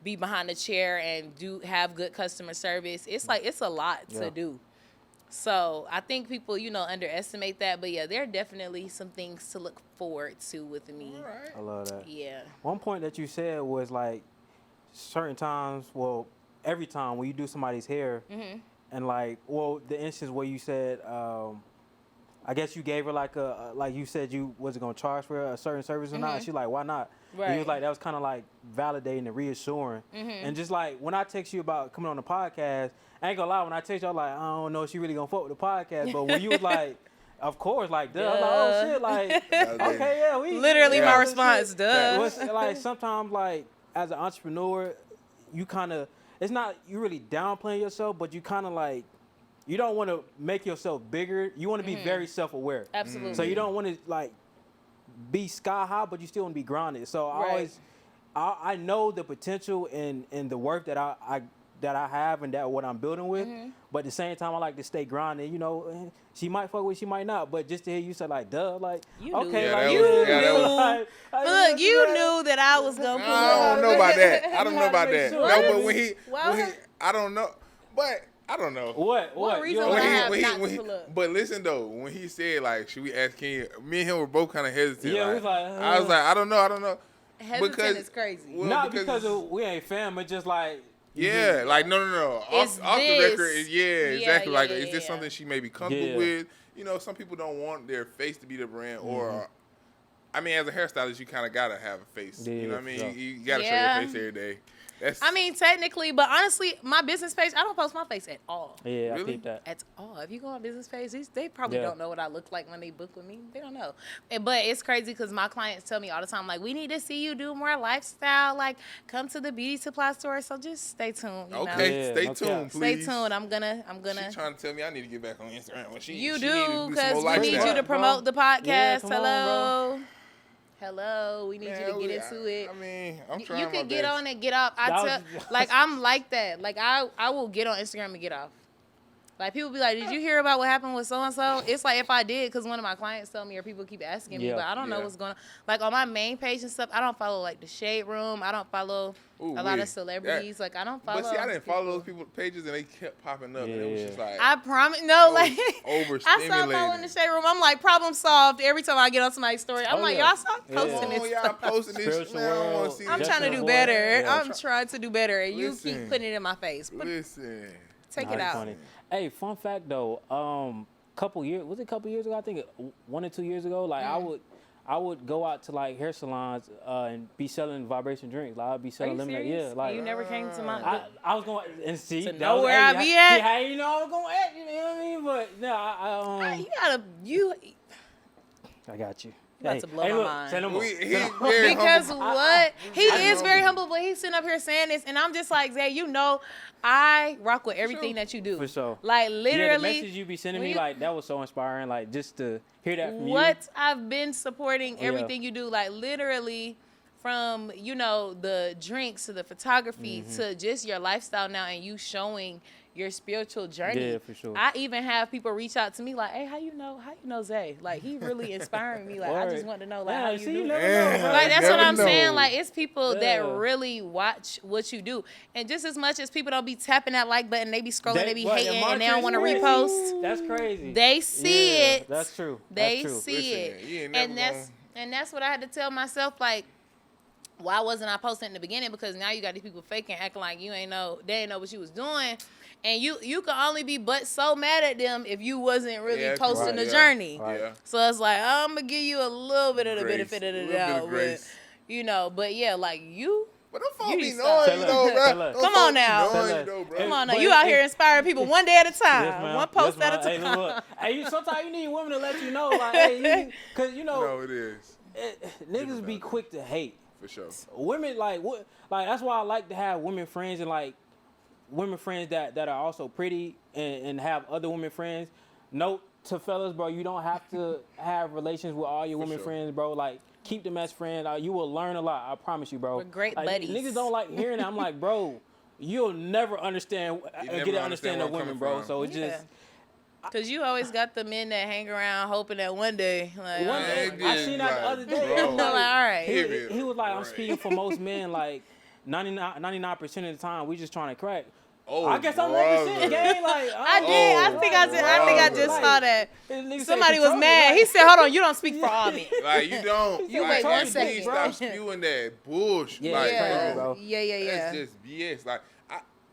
be behind the chair and have good customer service. It's like it's a lot to do. So I think people, you know, underestimate that. But yeah, there are definitely some things to look forward to with me. All right. I love that. Yeah. One point that you said was like certain times, well, every time when you do somebody's hair, and like, well, the instance where you said, I guess you gave her like like you said you wasn't gonna charge for a certain service or not. And she's like, why not? Right. And you was like, that was kind of like validating and reassuring. And just like when I text you about coming on the podcast, I ain't gonna lie, when I text you, I was like, I don't know if she really gonna fuck with the podcast. But when you was like, of course, like, duh, I was like, oh shit, like, okay, yeah, we Literally my yeah, response, shit. duh. What's, like sometimes like as an entrepreneur, you kind of, it's not you really downplaying yourself, but you kind of like, you don't want to make yourself bigger. You want to be very self-aware. Absolutely. So you don't want to like be sky high, but you still want to be grounded. So I know the potential and the work that I have and that what I'm building with. But at the same time, I like to stay grounded. You know, she might fuck with, she might not. But just to hear you say like, duh, like, You okay, knew. like You knew. Look, you knew that I was gonna pull I up. don't know about that. I don't know about Make that. sure. No, but when he, Why? I don't know. But I don't know. What? reason You would I know, have When not when to pull up? but listen though, when he said like, should we ask Ken? Me and him were both kind of hesitant. Yeah, we like, was like, I was like, I don't know. Hesitant is crazy. Well, not because we ain't fam, but just like. Yeah, like no. It's Off the this. record, exactly. Yeah, Like, yeah, is this yeah. something she may be comfortable with? You know, some people don't want their face to be the brand, or I mean, as a hairstylist, you kind of gotta have a face. Yeah, you know what I mean? yeah. You gotta Yeah. show your face every day. That's, I mean, technically, but honestly, my business page, I don't post my face at all. Yeah, I Really? keep that. At all. If you go on business page, they probably Yeah. don't know what I look like when they book with me. They don't know. But it's crazy because my clients tell me all the time, like, we need to see you do more lifestyle. Like, come to the beauty supply store. So just stay tuned. You know? okay. Yeah, Stay no tuned, cap. Stay please. tuned. I'm gonna. She trying to tell me I need to get back on Instagram. Well, she You she need to do some because more we need you lifestyle. to promote the podcast. Yeah, come on, Hello. Hello. We need you to Man, get into it. I mean, I'm trying You my could get best. on and get off. That was- Like I'm like that. Like I will get on Instagram and get off. Like, people be like, did you hear about what happened with so-and-so? It's like, if I did, because one of my clients told me, or people keep asking me, but I don't know what's going on. Like, on my main page and stuff, I don't follow, like, the Shade Room. I don't follow a lot of celebrities. Like, I don't follow. But see, I didn't follow those people's pages, and they kept popping up, and it was just like. I promise. No, like, overstimulating. I started following the Shade Room. I'm like, problem solved. Every time I get on somebody's story, I'm like, y'all stop posting this y'all stuff. posting this shit. Man, I don't want to see I'm this trying to do better. I'm trying to do better, and you keep putting it in my face. Listen. Take it out. Funny. Hey, fun fact though, couple years ago? I think 1 or 2 years ago. Like I would go out to like hair salons and be selling vibration drinks. Like I'd be selling lemonade. Yeah, like you never came to my. I was going and see to know where I be at. How you know I was going at? You know what I mean? But no, you I got you. You about to blow my mind. Say no more. Because what? He is very humble, but he's sitting up here saying this, and I'm just like, Zay, you know, I rock with everything that you do. For sure. Like, literally. Yeah, the message you be sending me, like, that was so inspiring. Like, just to hear that from you. What I've been supporting everything you do, like, literally from, you know, the drinks to the photography to just your lifestyle now and you showing your spiritual journey. Yeah, for sure. I even have people reach out to me like, hey, how you know Zay? Like, he really inspiring me. Like, I just want to know, like, how you do. Like, that's what I'm saying. Like, it's people that really watch what you do. And just as much as people don't be tapping that like button, they be scrolling, they be hating, and they don't want to repost. That's crazy. They see it. That's true. They see it. And that's what I had to tell myself, like, why wasn't I posting in the beginning? Because now you got these people faking, acting like they ain't know what you was doing. And you can only be but so mad at them if you wasn't really posting the journey. Right. So it's like, I'm going to give you a little bit of the benefit of the doubt. But, you know, but yeah, like you. But them folks be knowing, you know, bro. Come on now. Come on now. You out here inspiring people one day at a time. One post at a time. Hey, sometimes you need women to let you know, like, hey, because, you know. No, it is. Niggas be quick to hate. For sure. Women, like that's why I like to have women friends and, like, women friends that are also pretty and have other women friends. Note to fellas, bro, you don't have to have relations with all your women friends, bro. Like, keep them as friends. You will learn a lot. I promise you, bro. We're great like, buddies. Niggas don't like hearing that. I'm like, bro, you'll never understand get an understanding of women, bro. So it's just. Because you always got the men that hang around hoping that one day. Like, I seen that the other day. I'm like, all right. He was like, I'm speaking for most men, like, 99% of the time, we just trying to crack. Oh, I guess I'm representing, gang. Like, I did. I think I just saw that. Somebody was mad. He said, "Hold on, you don't speak for all men." Like, you don't. You like, wait 1 second. Stop spewing that bullshit. Yeah, like, bro. Yeah. That's just BS. Like,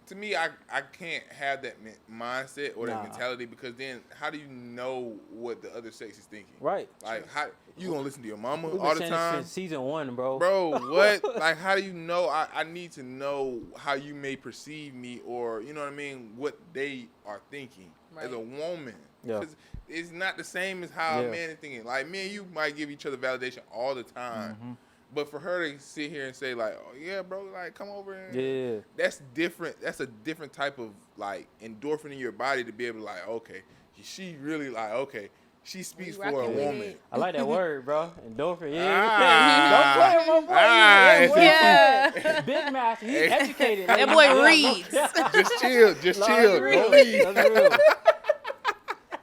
to me, I can't have that mindset or that mentality, because then how do you know what the other sex is thinking? Right. Like, how you gonna listen to your mama We've all been the saying this time? since season 1, bro. Bro, what? Like, how do you know? I need to know how you may perceive me, or, you know what I mean, what they are thinking as a woman. Yeah. Because it's not the same as how a man is thinking. Like, me and you might give each other validation all the time. But for her to sit here and say, like, oh, yeah, bro, like, come over and that's different. That's a different type of, like, endorphin in your body to be able to, like, okay, she really, like, okay, she speaks for a woman. I like that word, bro. Endorphin. Ah. Don't play with my boy. Yeah. Big master. He's educated. That boy reads. Just chill. Just No, chill. that's real. Don't leave. That's real.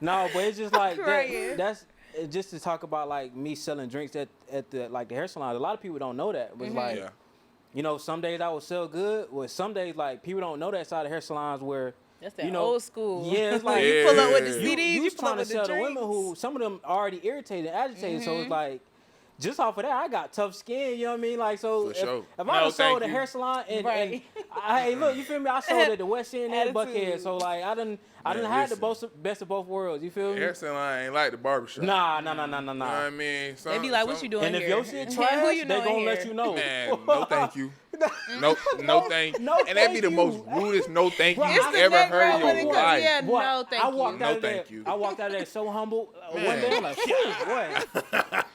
No, but it's just like that's just to talk about, like, me selling drinks at the, like, the hair salon. A lot of people don't know that. But it's like, you know, some days I would sell good. Well, some days, like, people don't know that side of hair salons where, That's that you know, old school. Yeah, it's like you pull up with the CDs, you you pull trying up to with the sell drinks. to women who some of them already irritated, agitated. So it's like, just off of that, I got tough skin. You know what I mean? Like, so if I would sold a hair salon and hey, look, you feel me? I sold at the West End and Buckhead. So, like, I done had the best of both worlds. You feel me? Hair salon ain't like the barbershop. Nah. You know what I mean? They be like, what you doing and here? if your shit trash, they gonna let you know. Man, no thank you. No thank you. No, and that'd be the most rudest no thank you you've ever heard in your life. Yeah, Boy, no thank you. I walked out of there so humble. One day, I'm like, what?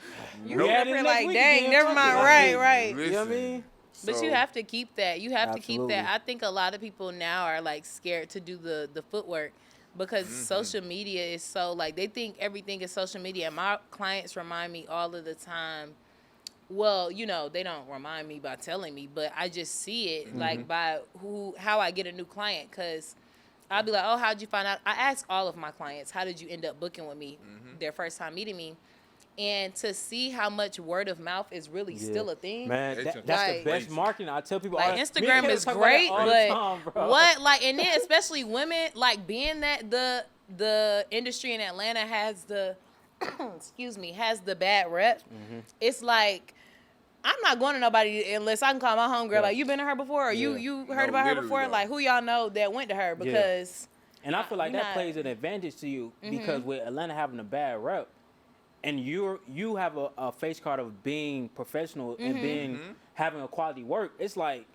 You never like, dang, never mind. Right. Listen, You know what I mean? But you have to keep that. You have to keep Absolutely. that. I think a lot of people now are, like, scared to do the footwork because social media is so, like, they think everything is social media. And my clients remind me all of the time. Well, you know, they don't remind me by telling me, but I just see it, like, by how I get a new client, because I'll be like, oh, how'd you find out? I ask all of my clients, how did you end up booking with me their first time meeting me? And to see how much word of mouth is really still a thing. Man, that's like, the best marketing. I tell people, like, Instagram is great, but what, like, and then especially women, like, being that the industry in Atlanta has the, has the bad rep, it's like, I'm not going to nobody unless I can call my homegirl, like, you been to her before? Or you heard about her before? Like, who y'all know that went to her? Because... And I feel like that plays an advantage to you because with Atlanta having a bad rep, and you have a face card of being professional and being having a quality work, it's like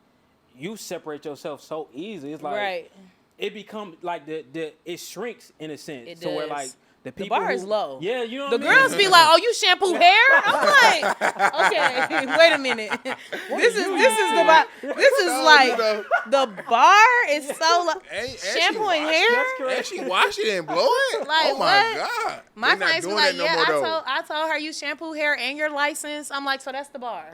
you separate yourself so easy. It's like it becomes like it shrinks in a sense. It so does. where like the people bar is low. Yeah, you know the what I mean? girls be like, "Oh, you shampoo hair?" I'm like, "Okay, wait a minute. This is like the bar is so low. Shampooing hair, and she wash it and blow it. Like, oh my god! My They're friends not be doing like, that no more, I told her you shampoo hair and your license. I'm like, so that's the bar.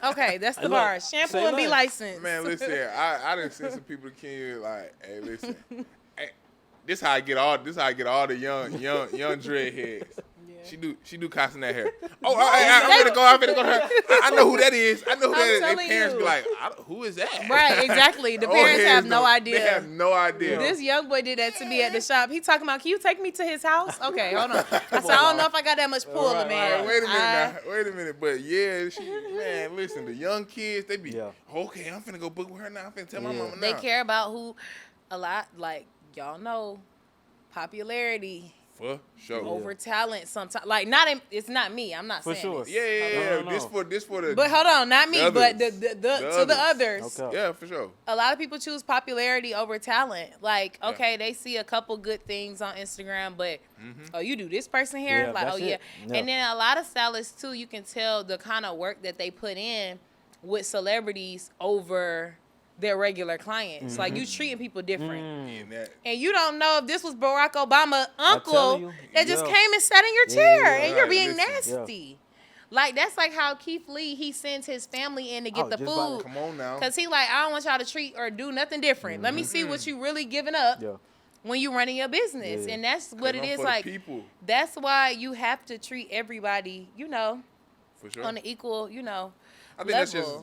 Okay, that's the bar. Shampoo and be licensed. Man, listen, I done seen some people to Kenya like, hey, listen. This how I get all the young dreadheads. Yeah. She do Castanet hair. Oh, I'm finna go to her. I know who that is. I know who that is. Their parents be like, who is that? Right, exactly. The parents have no idea. They have no idea. This young boy did that to me at the shop. He talking about, can you take me to his house? Okay, hold on. I said, I don't know if I got that much pull, man. Wait a minute now. Wait a minute. But yeah, man, listen, the young kids, they be, okay, I'm finna go book with her now. I'm finna tell my mama now. They care about who a lot, like, y'all know, popularity for sure over talent sometimes. Like, it's not me. I'm not saying sure. this. Yeah. This for the. But hold on, not me, but the to the others. Okay. Yeah, for sure. A lot of people choose popularity over talent. Like, okay, they see a couple good things on Instagram, but oh, you do this person here, Yeah, like, oh yeah. yeah. And then a lot of stylists too. You can tell the kind of work that they put in with celebrities over their regular clients. Like, you treating people different. And you don't know if this was Barack Obama's uncle that just came and sat in your chair and you're being nasty. Like, that's like how Keith Lee, he sends his family in to get the food. Come on now. Because he like, I don't want y'all to treat or do nothing different. Let me see what you really giving up when you running your business. And that's what it is. Like, that's why you have to treat everybody, for sure, on the equal, I think that's just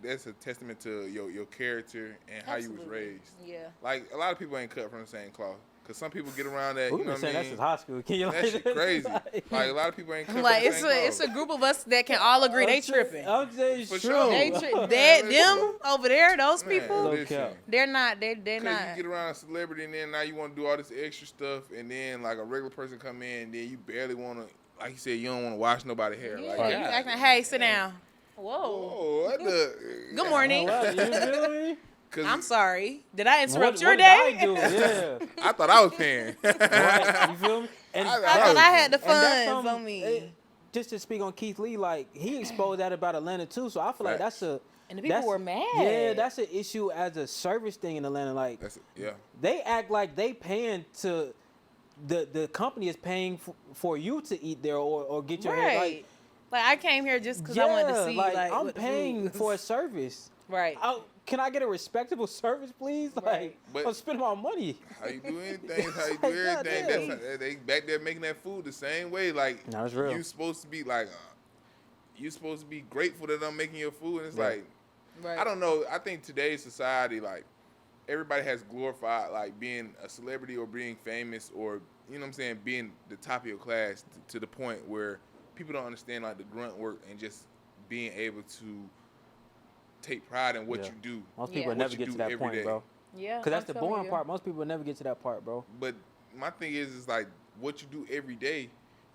that's a testament to your character and how you was raised. Yeah. Like, a lot of people ain't cut from the same cloth. Cause some people get around that, you know what I mean? That's high school. Can you that shit crazy. Like, a lot of people ain't cut like, from the same cloth. it's a group of us that can all agree they tripping. I'm saying for true. sure. Them over there, those people, listen, they're not. They're not. You get around a celebrity and then now you want to do all this extra stuff, and then like a regular person come in, and then you barely want to, like you said, you don't want to wash nobody's hair. Yeah, like, you acting, hey, sit down. Whoa. What the? Good morning. You feel me? I'm sorry. Did I interrupt your what day? Did I do? Yeah. I thought I was paying. Right. You feel me? And I thought I had the funds on me. Just to speak on Keith Lee, like, he exposed that about Atlanta too. So I feel like that's a. And the people were mad. Yeah, that's an issue as a service thing in Atlanta. Like, they act like they paying to. The company is paying for you to eat there or get your hair. Like, I came here just because I wanted to see. Like I'm paying for a service. Right. Can I get a respectable service, please? Like, I'm spending my money. How you do anything? How you do everything? That's they back there making that food the same way. Like, that's real. You supposed to be like, you supposed to be grateful that I'm making your food. And it's like, I don't know. I think today's society, like, everybody has glorified like being a celebrity or being famous or, you know what I'm saying, being the top of your class to the point where people don't understand like the grunt work and just being able to take pride in what you do. Most people never get to that point, bro. Yeah. Because that's the boring part. Most people never get to that part, bro. But my thing is like what you do every day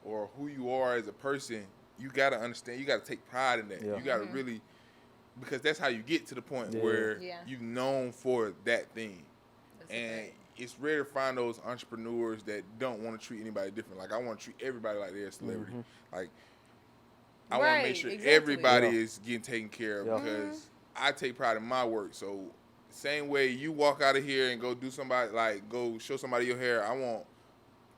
or who you are as a person, you got to understand. You got to take pride in that. You got to really, because that's how you get to the point where you're known for that thing. And it's rare to find those entrepreneurs that don't want to treat anybody different. Like, I want to treat everybody like they're a celebrity. Like, I want to make sure everybody is getting taken care of because I take pride in my work. So, same way you walk out of here and go do somebody, like, go show somebody your hair, I want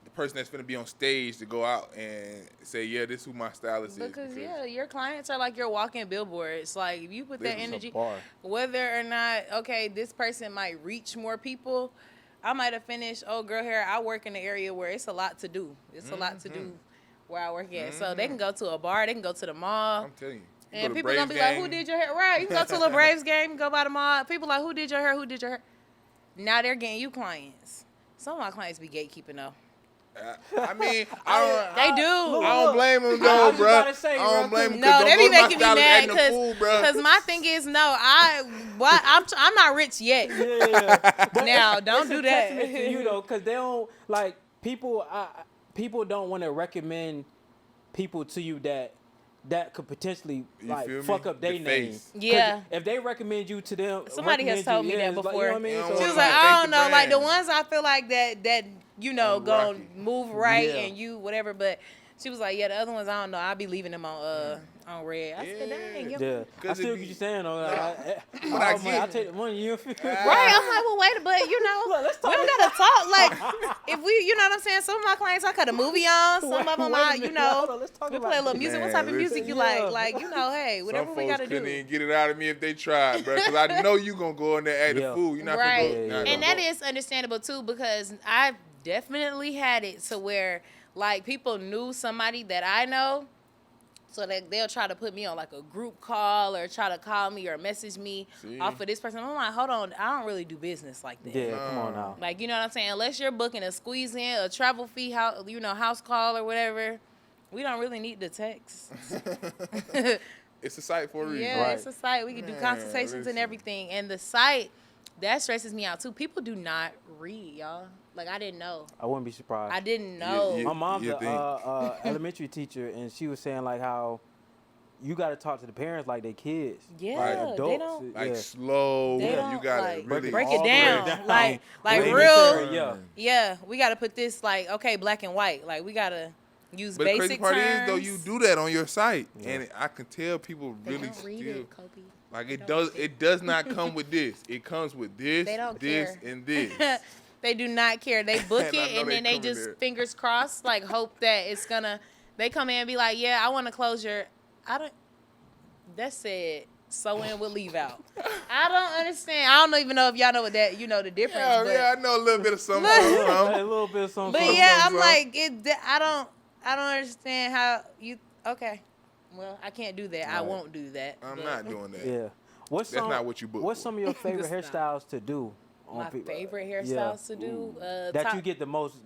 the person that's going to be on stage to go out and say, yeah, this is who my stylist is. Because, your clients are like your walking billboards. Like, if you put that energy, whether or not, okay, this person might reach more people, I might have finished old girl hair. I work in the area where it's a lot to do. It's a lot to do where I work at. So they can go to a bar, they can go to the mall. I'm telling you. And people gonna be like, who did your hair? Right, you can go to a little Braves game, go by the mall. People like, who did your hair? Who did your hair? Now they're getting you clients. Some of my clients be gatekeeping though. I mean, They do. I don't blame them though, bro. I don't blame them. No, they be making me mad because my thing is I'm not rich yet. Now don't do that. To you though, because they don't like people. People don't want to recommend people to you that could potentially like fuck up their name. Yeah. If they recommend you to them, somebody has told me that before. Like, you know what I mean? She was like, I don't know, like the ones I feel like that you know gonna move right and you whatever, but she was like, yeah, the other ones I don't know. I'll be leaving them on red. I said, dang. I still get you saying though. I take the money. You feel right? I'm like, well, wait, but you know, let's talk. we don't gotta talk. Like, if we, you know what I'm saying? Some of my clients, I cut a movie on. Some of them, you know, we play a little music. What type of music you like? Like, you know, hey, whatever we gotta do. Some folks couldn't even get it out of me if they tried, bro. Because I know you gonna go in there act a fool. You're not right. gonna go. And that is understandable too, because I've definitely had it to where like people knew somebody that I know. So they'll try to put me on like a group call or try to call me or message me off of this person. I'm like, hold on, I don't really do business like that. Yeah, come on now. Like, you know what I'm saying? Unless you're booking a squeeze in, a travel fee, house call or whatever, we don't really need the text. It's a site for a reason. Yeah, it's a site. We can do consultations and everything. And the site, that stresses me out too. People do not read, y'all. Like, I didn't know. I wouldn't be surprised. I didn't know. My mom's an elementary teacher, and she was saying, like, how you got to talk to the parents like they kids. Yeah, like adults. They don't. Like, slow. You got to like, really break it down. Like real. Yeah, we got to put this, like, okay, black and white. Like, we got to use basic terms. But the crazy part is, though, you do that on your site. Yeah. And I can tell people they really don't read still. It, Kobe. Like, it does not come with this. It comes with this, this, care. and this. They do not care. They book it, and then they just fingers crossed, like, hope that it's gonna. They come in and be like, yeah, I want to close your. That said, sew in with leave out. I don't understand. I don't even know if y'all know what that. You know the difference. Yeah, I know a little bit of something. A little bit of something. But yeah, I'm like, I don't understand how you. Okay, well, I can't do that. Right. I won't do that. I'm not doing that. Yeah, that's not what you book. What's some of your favorite hairstyles to do? My favorite hairstyles to do that you get the most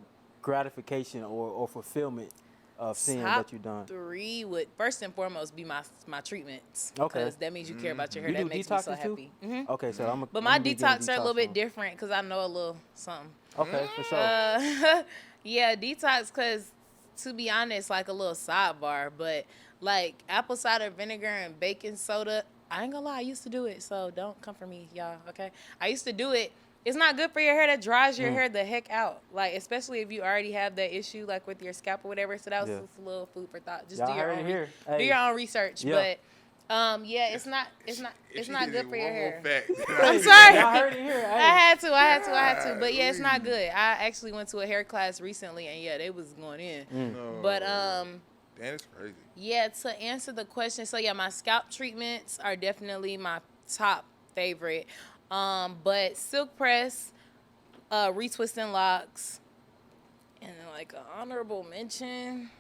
gratification or fulfillment of seeing that you've done. 3 would first and foremost be my treatments. Okay, because that means you care about your hair. That makes me so happy. Mm-hmm. Okay, so but my detox are a little bit different because I know a little something. Okay, for sure. Yeah, detox because to be honest, like a little sidebar, but like apple cider vinegar and baking soda. I ain't gonna lie, I used to do it, so don't come for me, y'all. Okay, I used to do it. It's not good for your hair. That dries your hair the heck out. Like, especially if you already have that issue, like with your scalp or whatever. So that was just a little food for thought. Just do your own do your own research. Yeah. But it's not good for your hair. I'm sorry. Y'all heard it here. I had to. But yeah, it's not good. I actually went to a hair class recently, and they was going in. But that's crazy. Yeah, to answer the question, so yeah, my scalp treatments are definitely my top favorite. But silk press, retwisting locks, and then like an honorable mention.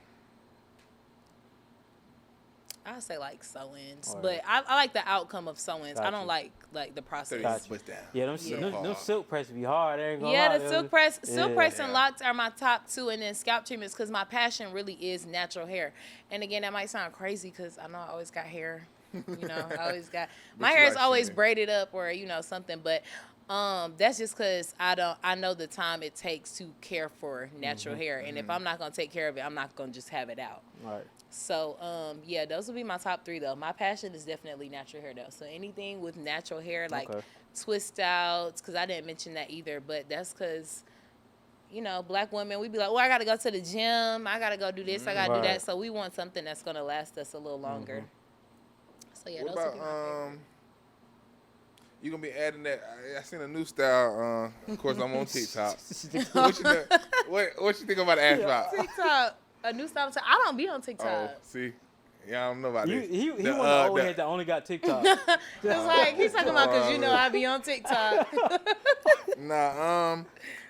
I say like sew-ins, but I like the outcome of sew-ins. I don't like the process. Yeah, them silk press be hard. The silk press and locks are my top 2, and then scalp treatments because my passion really is natural hair. And again, that might sound crazy because I know I always got hair. You know, I always got my hair is always braided up or something, but that's just because I know the time it takes to care for natural hair, and if I'm not gonna take care of it, I'm not gonna just have it out. Right. So those would be my top 3 though. My passion is definitely natural hair though. So anything with natural hair, like twist outs, because I didn't mention that either, but that's because Black women, we be like, I gotta go to the gym, I gotta go do this, I gotta do that. So we want something that's gonna last us a little longer. So yeah, what those about you gonna be adding that? I seen a new style. Of course, I'm on TikTok. What you think about the ass drop? TikTok, a new style. I don't be on TikTok. Oh, see, yeah, I don't know about this. He one of the old heads that only got TikTok. It's like he's talking about because I be on TikTok. Nah,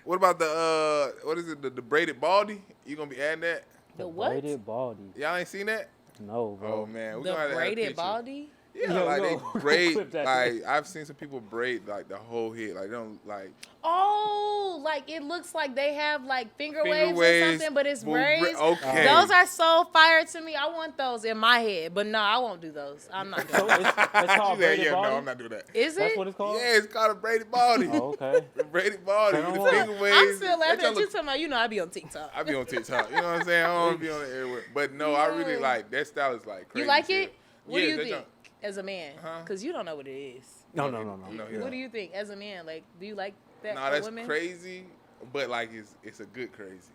What about the what is it? The braided baldy? You gonna be adding that? The what? Braided baldy. Y'all ain't seen that? No, bro. Oh man, we The gonna have to add a braided picture. baldy? Yeah, Yo, like yo, they braid. clip that Like thing. I've seen some people braid like the whole head. Like they don't like Oh, like it looks like they have like finger waves or waves, something, but it's but braids. okay. Those are so fire to me. I want those in my head, but no, I won't do those. I'm not doing So those. it's She called said, braided yeah, baldy? no, I'm not doing that. Is That's it? what it's called? Yeah, it's called a braided baldy. Oh, okay. The braided baldy Turn with the on. finger waves. I'm still laughing That at you look- talking about, you know, I be on TikTok. I be on TikTok. You know what I'm saying? I don't be on the everywhere. But no, I really like that style is like crazy. You like as hell. it? What do Yeah, you that think junk- as a man? Huh? Because you don't know what it is. No. yeah. What do you think as a man? Like, do you like that Nah, for that's women? crazy, but like it's a good crazy.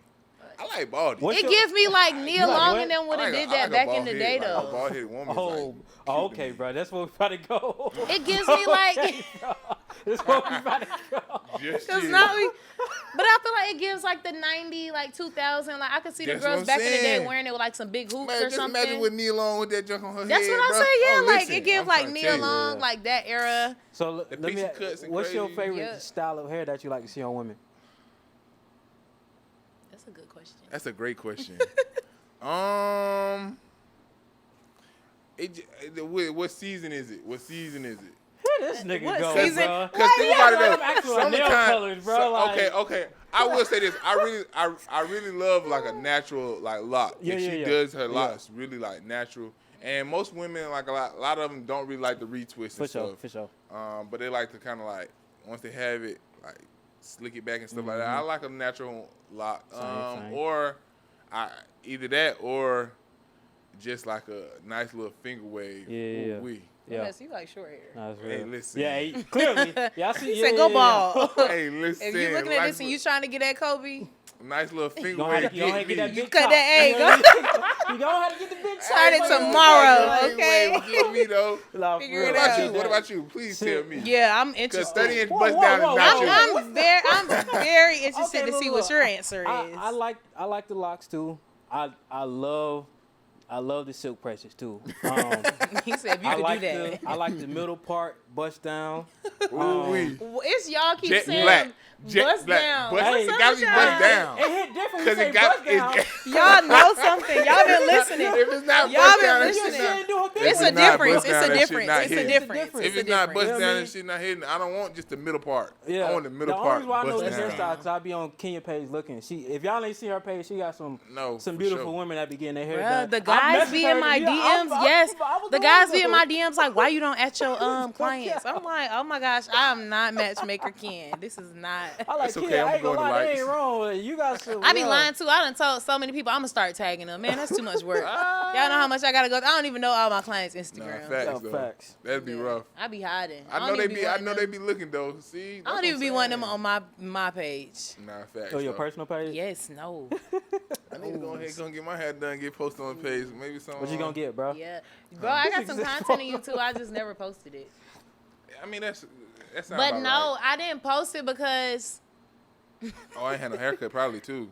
I like baldy. What- It gives me like Nia like Long what? and them would I have like did a- that I like a back in bald the head, day like a though. bald-headed woman. Oh, Is like cute okay, to me. bro. That's where we about to go. It gives me like, Okay, bro. That's where we about to go. Just cause chill. not we, but I feel like it gives like the 90, like 2000. Like I could see the That's what girls I'm back in the day saying. wearing it with like some big hoops Man, or just something. imagine with Nia Long with that junk on her That's head. what I'm bro. saying. Yeah, Oh, like listen, it gives I'm like trying to Nia tell you. Long, Yeah. like that era. So The let me. pixie cuts and What's your crazy. favorite Yeah. style of hair that you like to see on women? That's a good question. That's a great question. What season is it? What season is it? Here this nigga What go, season? bro. Cause think about it I'm though. asking about nail Summertime- colors, bro, like- okay. I will say this. I really love like a natural like lock. Yeah, If yeah, she yeah. does her Yeah. locks really like natural. And most women like a lot of them don't really like the retwist For and sure, stuff. for sure. But they like to kind of like once they have it like slick it back and stuff like that. I like a natural lock. Same. Or either that or just like a nice little finger wave. Yeah. Ooh-wee. Yeah. Yes, you like short hair. Nah, it's Hey, real. listen. Yeah, clearly. Yeah, I see. He Yeah, said, "Go yeah, ball." Hey, listen. If you're looking at nice this and you trying to get that Kobe, nice little finger You gonna wave have to to, you gonna get get that me. big cut top. that egg. You gonna have to get the big Start it top. tomorrow, Finger okay? wave will get me though. Nah, Figure for it real. out. What about you? Please tell me. yeah, I'm Because interested. 30-inch Whoa, bust whoa, down whoa, is not whoa. you. I'm very interested Okay, to see look, what your answer is. I like the locks too. I love the silk pressures too. He said, if you I could like do that. I like the middle part bust down. Ooh-wee. It's y'all keep Jet saying black. Jet bust black. down. Bust- What's it up gotta with be y'all? bust down. It hit different when Because you say it got bust down. Y'all know something. Y'all been listening. If it's not Y'all bust been down, that listening. shit not. It's If a it's not difference. bust It's down, a that shit difference. not It's a hitting. difference. If If a it's not bust difference. down and shit not hitting, I don't want just the middle part. Yeah, I want the middle the part. only reason why I know bust this down. hairstyle because I be on Kenya page looking. If y'all ain't see her page, she got some No, for beautiful sure. women that be getting their hair Bruh, done. the I guys messaged be her in my to be- DMs. Yes, I was the the guys one be in though. my DMs like, why you don't at your clients? I'm like, oh my gosh, I am not matchmaker Ken. This is not. I like It's Kenya. okay, I I'm ain't gonna going to lie, they likes. ain't wrong. You got some. I be yeah. lying too. I done told so many people I'm gonna start tagging them. Man, that's too much work. Y'all know how much I gotta go. I don't even know all my clients' Nah, Instagrams. facts Yeah, though. facts. That'd be rough. I be hiding. I know don't they even be. I wanting know them- they be looking though. See, I don't even be wanting them on my page. Nah, facts. Oh, your though. personal page? Yes, no. I need to go ahead and get my hair done, get posted on the page. Maybe some. What you gonna get, bro? Yeah, bro, I got some content on YouTube. I just never posted it. I mean, that's not. But about no, right. I didn't post it because. Oh, I ain't had no haircut probably too.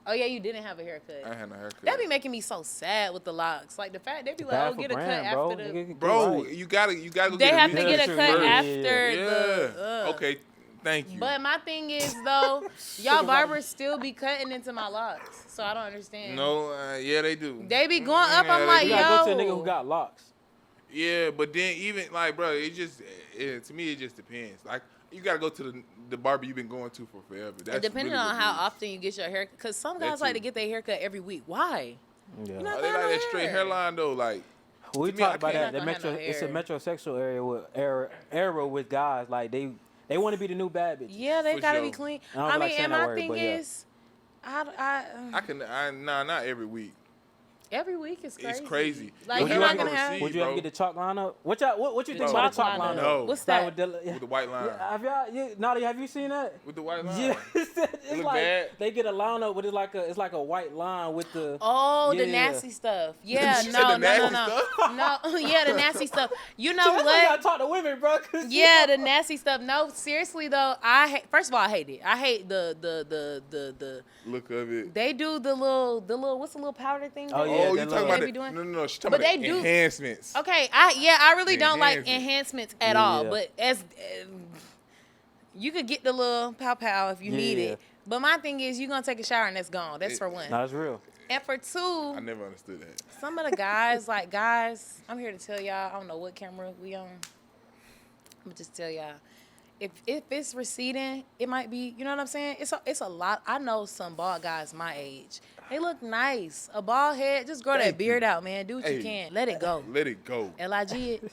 Oh yeah, you didn't have a haircut. I ain't had no haircut. That be making me so sad with the locks. Like the fact they be like, Bad oh, for get a brand, cut bro. after the. Nigga, get Bro, right. you gotta go They get have to retouch get a cut first. after Yeah. the. Okay. Thank you. But my thing is though, y'all barbers still be cutting into my locks, so I don't understand. No, yeah, they do. They be going up. I'm they like, You do. gotta go to a yo. nigga who got locks. Yeah, but then even like, bro, to me it just depends. Like, you gotta go to the barber you've been going to for forever. That's Depending really on what how it is. often you get your hair, because some That guys like too. to get their haircut every week. Why? Yeah. You know- Oh, they like that straight hairline though. Like, We to me, I talked about can't- that. The Not gonna metro, have no it's a hair. metrosexual area with era with guys. Like they want to be the new bad bitch. Yeah, they For gotta sure. be clean. I don't I like mean, saying and that my word, thing but yeah. is, I nah, not every week. every week is crazy. It's crazy. Like Would you're you not ever gonna have. receive- Would you ever bro. get the chalk line up? What you think No. about the chalk Chalk line line up? No. What's Like that? with the, With the white line. Yeah, have y'all, Nadia, have you seen that? With the white line. Yeah, it's look like bad? they get a line up, but it's like a white line with the. Oh, the Yeah. nasty stuff. Yeah, She said no, the nasty no. stuff? No, yeah, the nasty stuff. You know That's why you gotta what? talk to women, bro. 'Cause Yeah, the nasty stuff. No, seriously though, first of all, I hate it. I hate the Look of it. they do the little what's the little powder thing? Oh, that yeah, Oh, that you talking little- about They the, be doing- no, she's talking But about they the do- enhancements. Okay, I really The don't like enhancements. enhancements at Yeah. all. But as You could get the little pow if you need Yeah. it. But my thing is, you're going to take a shower and that's gone. That's for one. No, that's real. And for I two, never understood that. some of the guys, I'm here to tell y'all, I don't know what camera we on. I'm going to just tell y'all. If it's receding, it might be, you know what I'm saying? It's a lot. I know some bald guys my age. They look nice. A bald head, just grow that beard out, man. Do what you can. Let it go. Let it go. L-I-G it.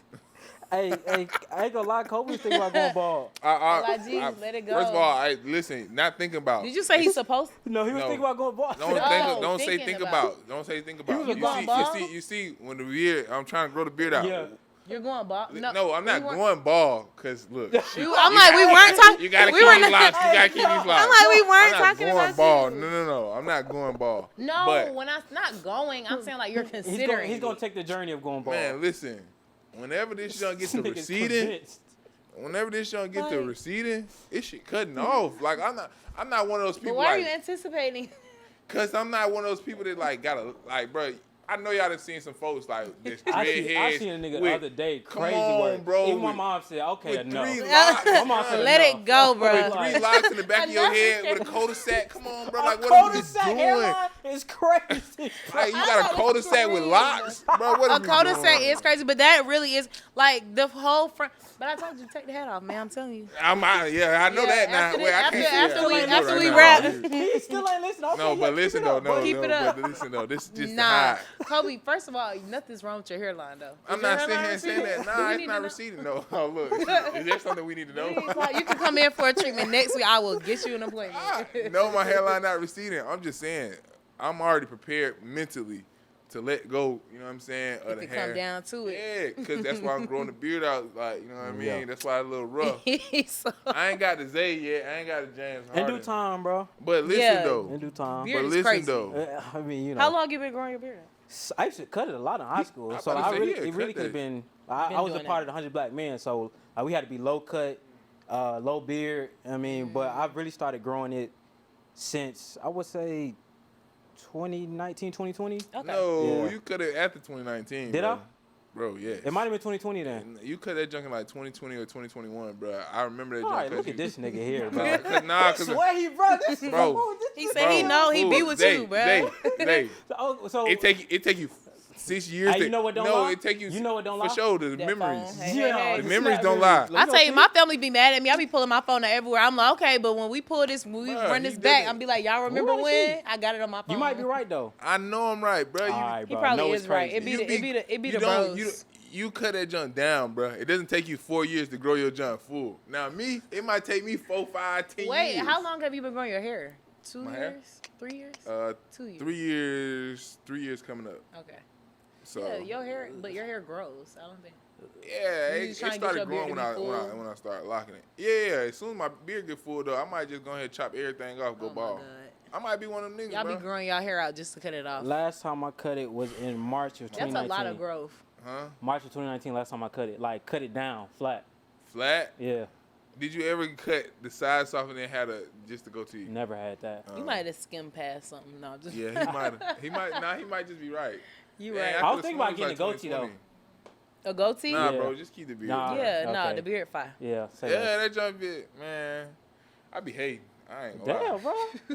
Hey, I ain't gonna lie, Kobe was thinking about going bald. L-I-G, let it go. First of all, listen, not thinking about. Did you say he's supposed to? No, he was No. thinking about going bald. Don't say thinking think about. about. Don't say think about. You're going bald? You see, when the beard, I'm trying to grow the beard out. Yeah. You're going bald? No, I'm not going bald, cause look. I'm like, we weren't talking. You gotta we keep were these not- locks. You gotta keep these locks. I'm like, we weren't I'm not talking going about bald. you. No. I'm not going bald. No, But, when I'm not going, I'm saying like you're considering. He's gonna it. take the journey of going bald. man, listen. Whenever this young get to Nigga's receding, convinced. whenever this young get to Like- receding, it shit cutting off. Like I'm not one of those But people. why are like, you anticipating? Cause I'm not one of those people that like gotta like, bro. I know y'all done seen some folks like this I redheads. seen a nigga the with- other day, come crazy on, work. bro, Even my with- mom said, okay, with enough. 3 locks. My mom said Let enough. it go, With bro. 3 locks in the back of your Enough head is with a cul-de-sac. Come on, bro. A Like, what are you cul-de-sac doing? hairline is crazy. Like, you got a thought cul-de-sac with crazy. locks, bro. What are A you cul-de-sac doing? is crazy, but that really is like the whole front. But I told you to take the hat off, man. I'm telling you. I'm out. Yeah, I know Yeah, that now. after Wait, the- I can't after say we- it. I after know we right wrap. now. He still ain't listening. Okay, No, yeah, but keep listen it though, up, no, buddy. Keep no, it up. but listen though, this is just the Nah, high. Kobe. First of all, nothing's wrong with your hairline, though. I'm Is your not sitting hairline here saying that. receding? Do Nah, we it's need not to know? receding. No, oh, look, is there something we need to know? You can come in for a treatment next week. I will get you an appointment. No, my hairline not receding. I'm just saying, I'm already prepared mentally to let go. You know what I'm saying? Of If the it hair. come down to it. Yeah, because that's why I'm growing the beard out. Like, you know what I mean? Yeah. That's why it's a little rough. So, I ain't got the Zay yet. I ain't got the James In Harden. due time, bro. But listen Yeah. In though. due time. Beard But is listen crazy. though. I mean, you know. how long you been growing your beard? I used to cut it a lot in high school, I so about to I say, really, yeah, it cut really could have that. been. I was a doing part that. of the 100 Black Men, so we had to be low cut, low beard. I mean, but I've really started growing it since I would say 2019, 2020. Okay. No, Yeah. you cut it after 2019. Did bro. I? Bro, yes. It might have been 2020 then. You cut that junk in like 2020 or 2021, bro. I remember that All junk. right, look at this nigga here, bro. Nah, cause Swear he, bro. This Bro. He said he know he be with you, bro. So It take you 6 years. Hey, you know what don't no, lie? it take you. You know what don't for lie? sure. The That memories. phone, hey, yeah, hey, The hey. memories not don't really- lie. I tell you, my family be mad at me. I be pulling my phone out everywhere. I'm like, okay, but when we pull this, when we Bruh, run he this back, did it. I'm be like, y'all remember Who is when? he? I got it on my phone. You might be right though. I know I'm right, bro. You, All right, He bro. probably No, is it's right. crazy. It be the don't- bros. You cut that junk down, bro. It doesn't take you 4 years to grow your junk full. Now me, it might take me 4, 5, 10 Wait, years. how long have you been growing your hair? 2 My hair? years? 3 years? 2 years. 3 years. 3 years coming up. Okay. So Yeah, your hair, but your hair grows. I don't think. yeah, You it just trying to get started your beard growing to be full? when I started locking it. Yeah, as soon as my beard get full though, I might just go ahead and chop everything off, go Oh my bald. God. I might be one of them niggas, Y'all bro. be growing y'all hair out just to cut it off. Last time I cut it was in March of That's 2019. a lot of growth. Huh? March of 2019. Last time I cut it, like cut it down flat. Flat? Yeah, Did you ever cut the sides off and then had a just to go to you? never had that. You might have skimmed past something. No, just Yeah, he might. Nah, he might just be right. you Man, right. I was could've thinking sworn about it getting was a goatee, 2020. A goatee? Nah, Yeah. bro, just keep the beard. Nah. Yeah, Okay. nah, the beard fire. Yeah, say Yeah, that. that junk bit, man. I be hating. I ain't gonna Damn, lie.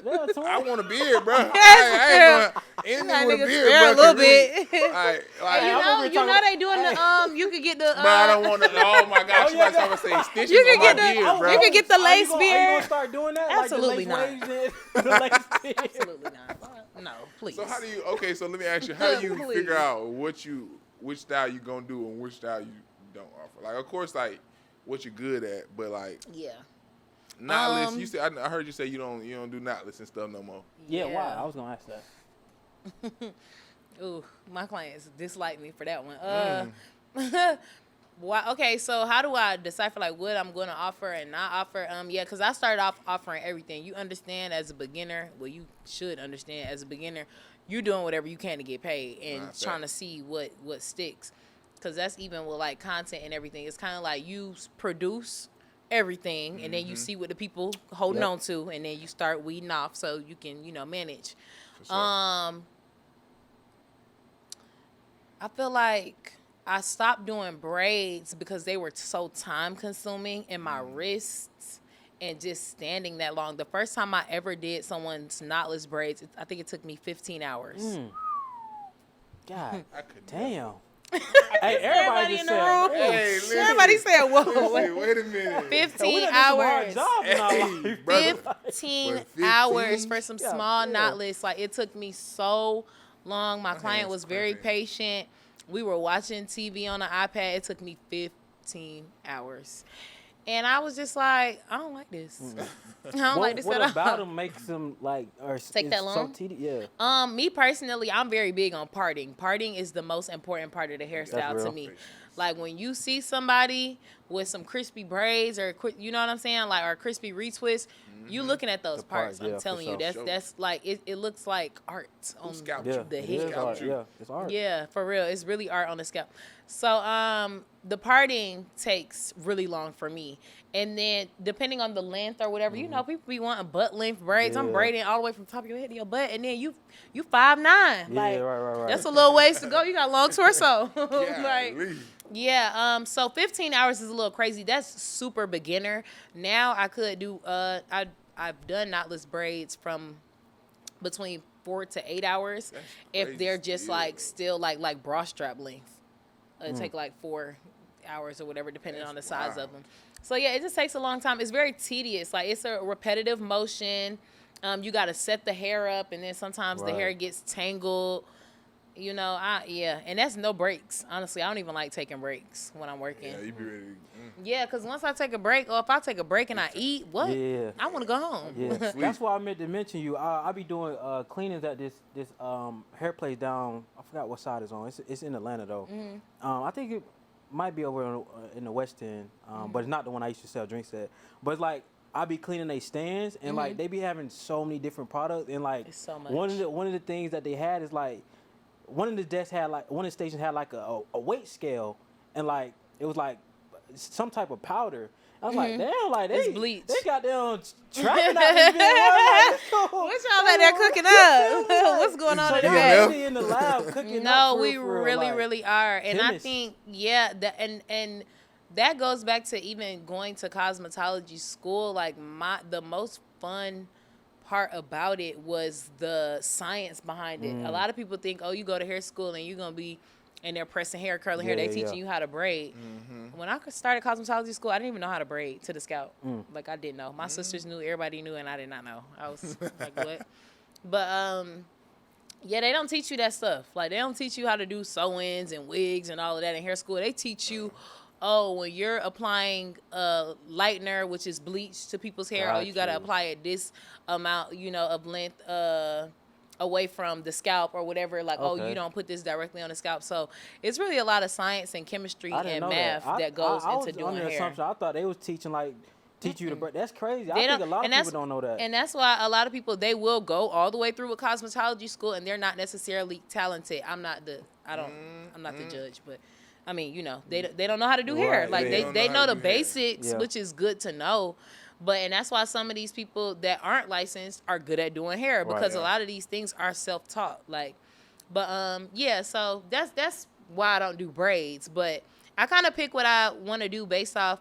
bro. Damn, so I want a beard, bro. I Yes, ain't That going anything with a nigga beard, spare bro. a little can really- bit. Like, Hey, you know they doing the you could get the But I don't want to. Oh my gosh, you yeah, about to say stitches You can on my get the- beard, bro. you can get the Are you lace gonna- Are you beard. gonna start doing that? Absolutely like not. the lace waves and the lace beard? Absolutely not. No, please. So how do you? Okay, so let me ask you, how do you Please. figure out which style you gonna do and which style you don't offer? Like, of course, like what you're good at, but like Yeah. knotless. You said I heard you say you don't do knotless and stuff no more. Yeah, why? I was gonna ask that. Ooh, my clients dislike me for that one. Why? Okay, so how do I decipher like what I'm going to offer and not offer? Yeah, because I started off offering everything. You understand as a beginner, well, you should understand as a beginner, you're doing whatever you can to get paid and Nah, trying to facts. see what sticks. Because that's even with like content and everything. It's kind of like you produce everything and then you see what the people holding Yep. on to and then you start weeding off so you can manage. For sure. I feel like I stopped doing braids because they were so time consuming and my wrists and just standing that long. The first time I ever did someone's knotless braids, I think it took me 15 hours. God I could damn. Hey, everybody in the room. Hey, listen. Everybody said, whoa. Listen, wait a minute. 15 hard hours. jobs in our life. Brother. 15 But 15? hours for some Yeah, small yeah. knotless. Like, it took me so long. My client hands was very cramping. patient. We were watching TV on the iPad. It took me 15 hours. And I was just like, I don't like this. I don't like this What at about all. them makes them like or Take that is long? So tedious? Yeah. Me personally, I'm very big on parting. Parting is the most important part of the hairstyle to real. me. Like when you see somebody with some crispy braids or you know what I'm saying, like or crispy retwist, you looking at those The parts. parts, yeah, I'm for telling you, sure. that's like it looks like art on scalped Yeah, you? the it head. is art. Yeah, it's art. Yeah, for real. It's really art on the scalp. So the parting takes really long for me. And then depending on the length or whatever, you know, people be wanting butt length braids. I'm Yeah. braiding all the way from the top of your head to your butt, and then you 5'9". Yeah, Like right. that's a little ways to go. You got a long torso. Like Golly. yeah, so 15 hours is a little crazy. That's super beginner. Now I could do I've done knotless braids from between 4 to 8 hours if crazy they're just still, like though. still like bra strap length. It take like 4 hours or whatever depending on the size of them. So yeah, it just takes a long time. It's very tedious. Like it's a repetitive motion. You got to set the hair up, and then sometimes the Right. hair gets tangled. You know, and that's no breaks. Honestly, I don't even like taking breaks when I'm working. Yeah, you be ready. Yeah, because once I take a break, or if I take a break and I eat, what? Yeah. I want to go home. Yeah, that's why I meant to mention you. I be doing cleanings at this hair place down. I forgot what side it's on. It's in Atlanta though. I think it might be over in the West End, but it's not the one I used to sell drinks at. But it's like I be cleaning they stands, and like they be having so many different products, and like It's so much. one of the things that they had is like one of the desks had like one of the stations had like a weight scale, and like it was like some type of powder. I was like, damn, like It's they bleach. They got them trapping out this bitch. What y'all back there cooking up? What's going on in the You back? really in the lab cooking No, up for we real, for real, really, like, really are. And I chemists. think, yeah, and that goes back to even going to cosmetology school. Like the most fun part about it was the science behind it. A lot of people think, oh, you go to hair school and you're going to be in there pressing hair, curling hair. They teaching you how to braid. When I started cosmetology school, I didn't even know how to braid to the scalp. Like, I didn't know. My sisters knew, everybody knew, and I did not know. I was like, what? But, yeah, they don't teach you that stuff. Like, they don't teach you how to do sew-ins and wigs and all of that in hair school. They teach you, when you're applying lightener, which is bleach to people's hair, you got to apply it this amount, of length away from the scalp or whatever. Like, you don't put this directly on the scalp. So it's really a lot of science and chemistry I didn't and know math that goes I into was doing under the hair. assumption. I thought they was teaching teach you to braid. That's crazy. I They think don't- a lot of and people that's- don't know that. And that's why a lot of people, they will go all the way through with cosmetology school and they're not necessarily talented. I'm not the judge, but I mean, they don't know how to do hair. Right, Like yeah. they know the do hair. basics, Yeah. which is good to know. And that's why some of these people that aren't licensed are good at doing hair because a lot of these things are self-taught. Yeah, so that's why I don't do braids, but I kind of pick what I want to do based off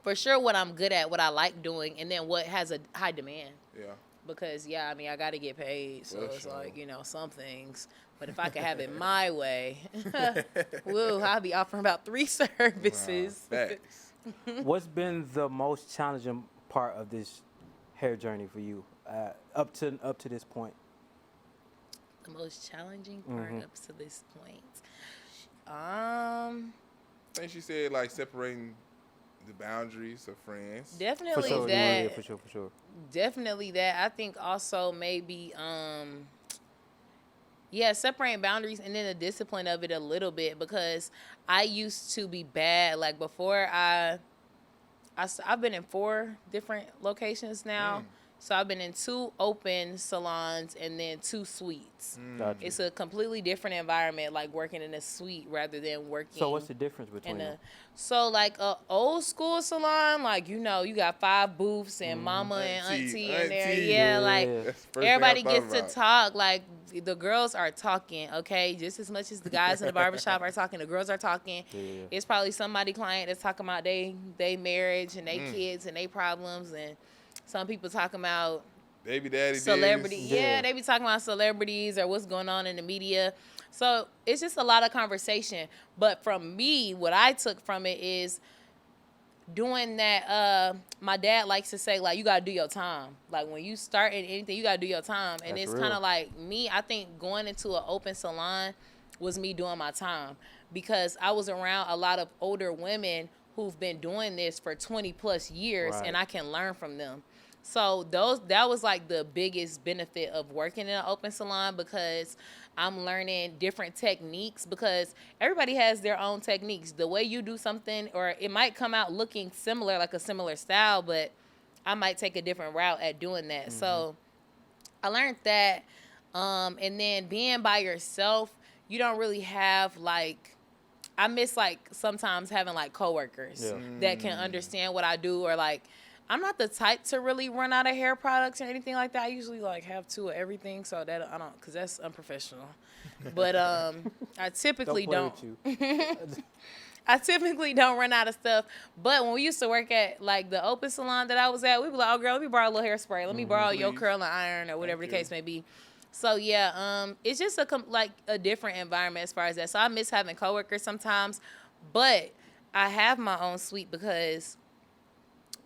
for sure what I'm good at, what I like doing, and then what has a high demand. Yeah. Because, I mean, I got to get paid, so For it's sure. like, some things. But if I could have it my way, woo, I'll be offering about 3 services. Facts. What's been the most challenging part of this hair journey for you up to this point? The most challenging part Mm-hmm. up to this point. I think she said separating the boundaries of friends. Definitely For sure, that. yeah, for sure. Definitely that. I think also maybe, separating boundaries and then the discipline of it a little bit because I used to be bad. Like before I've been in 4 different locations now. So I've been in 2 open salons and then 2 suites. Gotcha. It's a completely different environment, like working in a suite rather than working. So what's the difference between them? So like a old school salon, like you got 5 booths and mama and auntie in there. Yeah, like everybody gets to talk. Like the girls are talking, okay, just as much as the guys in the barbershop are talking. The girls are talking. Yeah. It's probably somebody client that's talking about they marriage and they kids and they problems, and some people talking about baby daddy celebrity. Yeah, they be talking about celebrities or what's going on in the media. So it's just a lot of conversation. But from me, what I took from it is doing that. My dad likes to say, like, you got to do your time. Like, when you start in anything, you got to do your time. And it's kind of like me, I think going into an open salon was me doing my time. Because I was around a lot of older women who've been doing this for 20 plus years, and I can learn from them. So that was like the biggest benefit of working in an open salon, because I'm learning different techniques, because everybody has their own techniques. The way you do something, or it might come out looking similar, like a similar style, but I might take a different route at doing that. Mm-hmm. So I learned that. And then being by yourself, you don't really have like, I miss like sometimes having like coworkers that can understand what I do, or like, I'm not the type to really run out of hair products or anything like that. I usually like have 2 of everything, so that I don't, because that's unprofessional. But I typically don't. I typically don't run out of stuff. But when we used to work at like the open salon that I was at, we'd be like, oh girl, let me borrow a little hairspray. Let me borrow your curling iron or whatever the case may be. So yeah, it's just a different environment as far as that. So I miss having coworkers sometimes, but I have my own suite because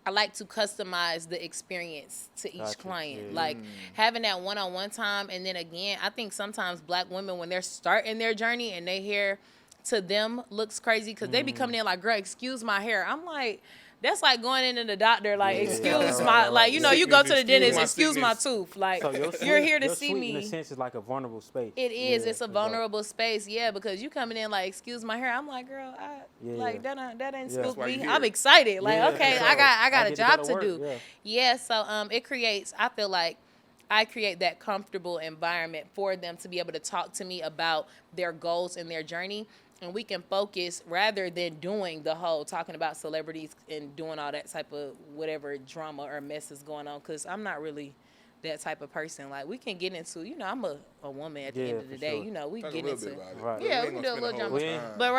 I like to customize the experience to each client. Yeah. Like having that one-on-one time. And then again, I think sometimes Black women, when they're starting their journey and their hair to them looks crazy, because they be coming in like, girl, excuse my hair. I'm like, that's like going into the doctor, like, excuse my, like, you know, you go to the dentist, excuse my tooth. Like, so you're here to see me. In a sense, is like a vulnerable space. It is. Yeah, it's a vulnerable space, because you coming in like, excuse my hair. I'm like, girl, like, that ain't spook me. I'm excited. Like, okay, I got a job to do. Yeah, so it creates, I feel like, I create that comfortable environment for them to be able to talk to me about their goals and their journey. And we can focus rather than doing the whole talking about celebrities and doing all that type of whatever drama or mess is going on. Because I'm not really that type of person. Like, we can get into, I'm a woman at the end of the day. Sure. We get into it. Right. Yeah, we can do a little drama. But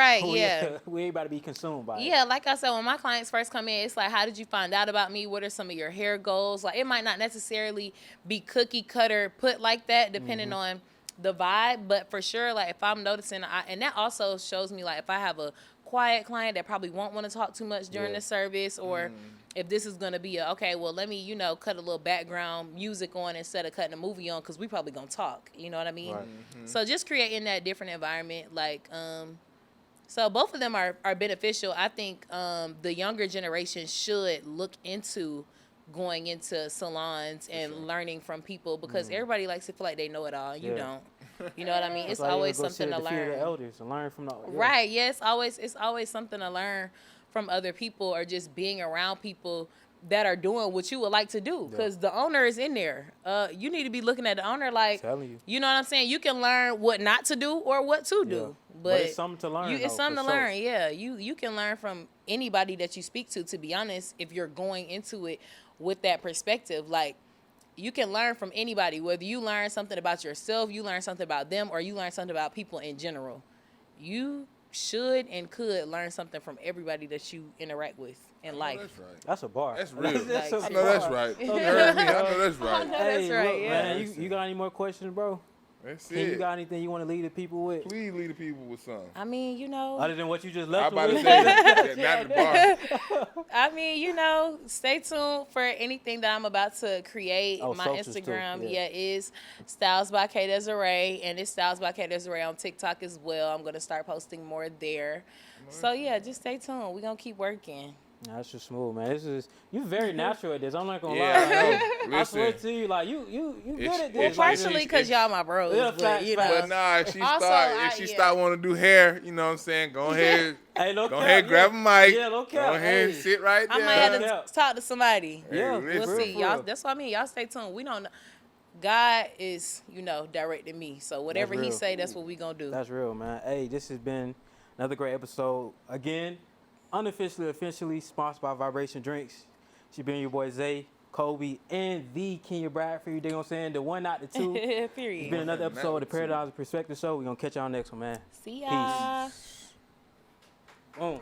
we ain't about to be consumed by it. Yeah, like I said, when my clients first come in, it's like, how did you find out about me? What are some of your hair goals? Like, it might not necessarily be cookie cutter put like that, depending on the vibe, but for sure, like, if I'm noticing, and that also shows me, like, if I have a quiet client that probably won't want to talk too much during the service, or if this is going to be okay, well, let me, cut a little background music on instead of cutting a movie on, because we probably going to talk, you know what I mean? Right. So just creating that different environment, like, so both of them are beneficial. I think the younger generation should look into going into salons and learning from people, because everybody likes to feel like they know it all. You don't. You know what I mean? It's always something to learn. The elders and learn from the Right. Yeah. It's always something to learn from other people, or just being around people that are doing what you would like to do, because the owner is in there. You need to be looking at the owner like, you know what I'm saying? You can learn what not to do or what to do. But it's something to learn. It's something to learn. Yeah. You can learn from anybody that you speak to be honest, if you're going into it with that perspective. Like, you can learn from anybody, whether you learn something about yourself, you learn something about them, or you learn something about people in general. You should and could learn something from everybody that you interact with in life. That's right. That's a bar. That's real. I know that's right. You heard me. I know that's right. I know that's right. Look, man, you got any more questions, bro? That's it. You got anything you want to leave the people with? Please leave the people with something. I mean, other than what you just left I'm about with? to say that, not the bar. I mean, stay tuned for anything that I'm about to create. My Instagram, is Styles by KDesiree, and it's Styles by KDesiree on TikTok as well. I'm going to start posting more there. So, just stay tuned. We're going to keep working. That's just smooth, man. You very natural at this. I'm not gonna lie. I know. I swear Listen. to you, like you good at Well, this. Like, partially because y'all my bros, Yeah, but facts, you know. facts. But nah, if she Also, start yeah. want to do hair, you know what I'm saying? Go ahead. Hey, no Go cap, ahead, grab a mic. Yeah, no cap. Go ahead and Hey. sit right I there. might have Yeah. to talk to somebody. Yeah, Hey, We'll listen. see. Y'all, that's what I mean. Y'all stay tuned. We don't know. God is, directing me. So whatever he real. say, that's what we gonna do. That's real, man. Hey, this has been another great episode. Again, unofficially, officially sponsored by Vibration Drinks. She been your boy Zay, Kobe, and the Kenya Bradford. You dig what I'm saying? The one, not the two. Period. It's been another episode of the Paradigms of Perspective Show. We're gonna catch y'all next one, man. See y'all. Peace. Boom.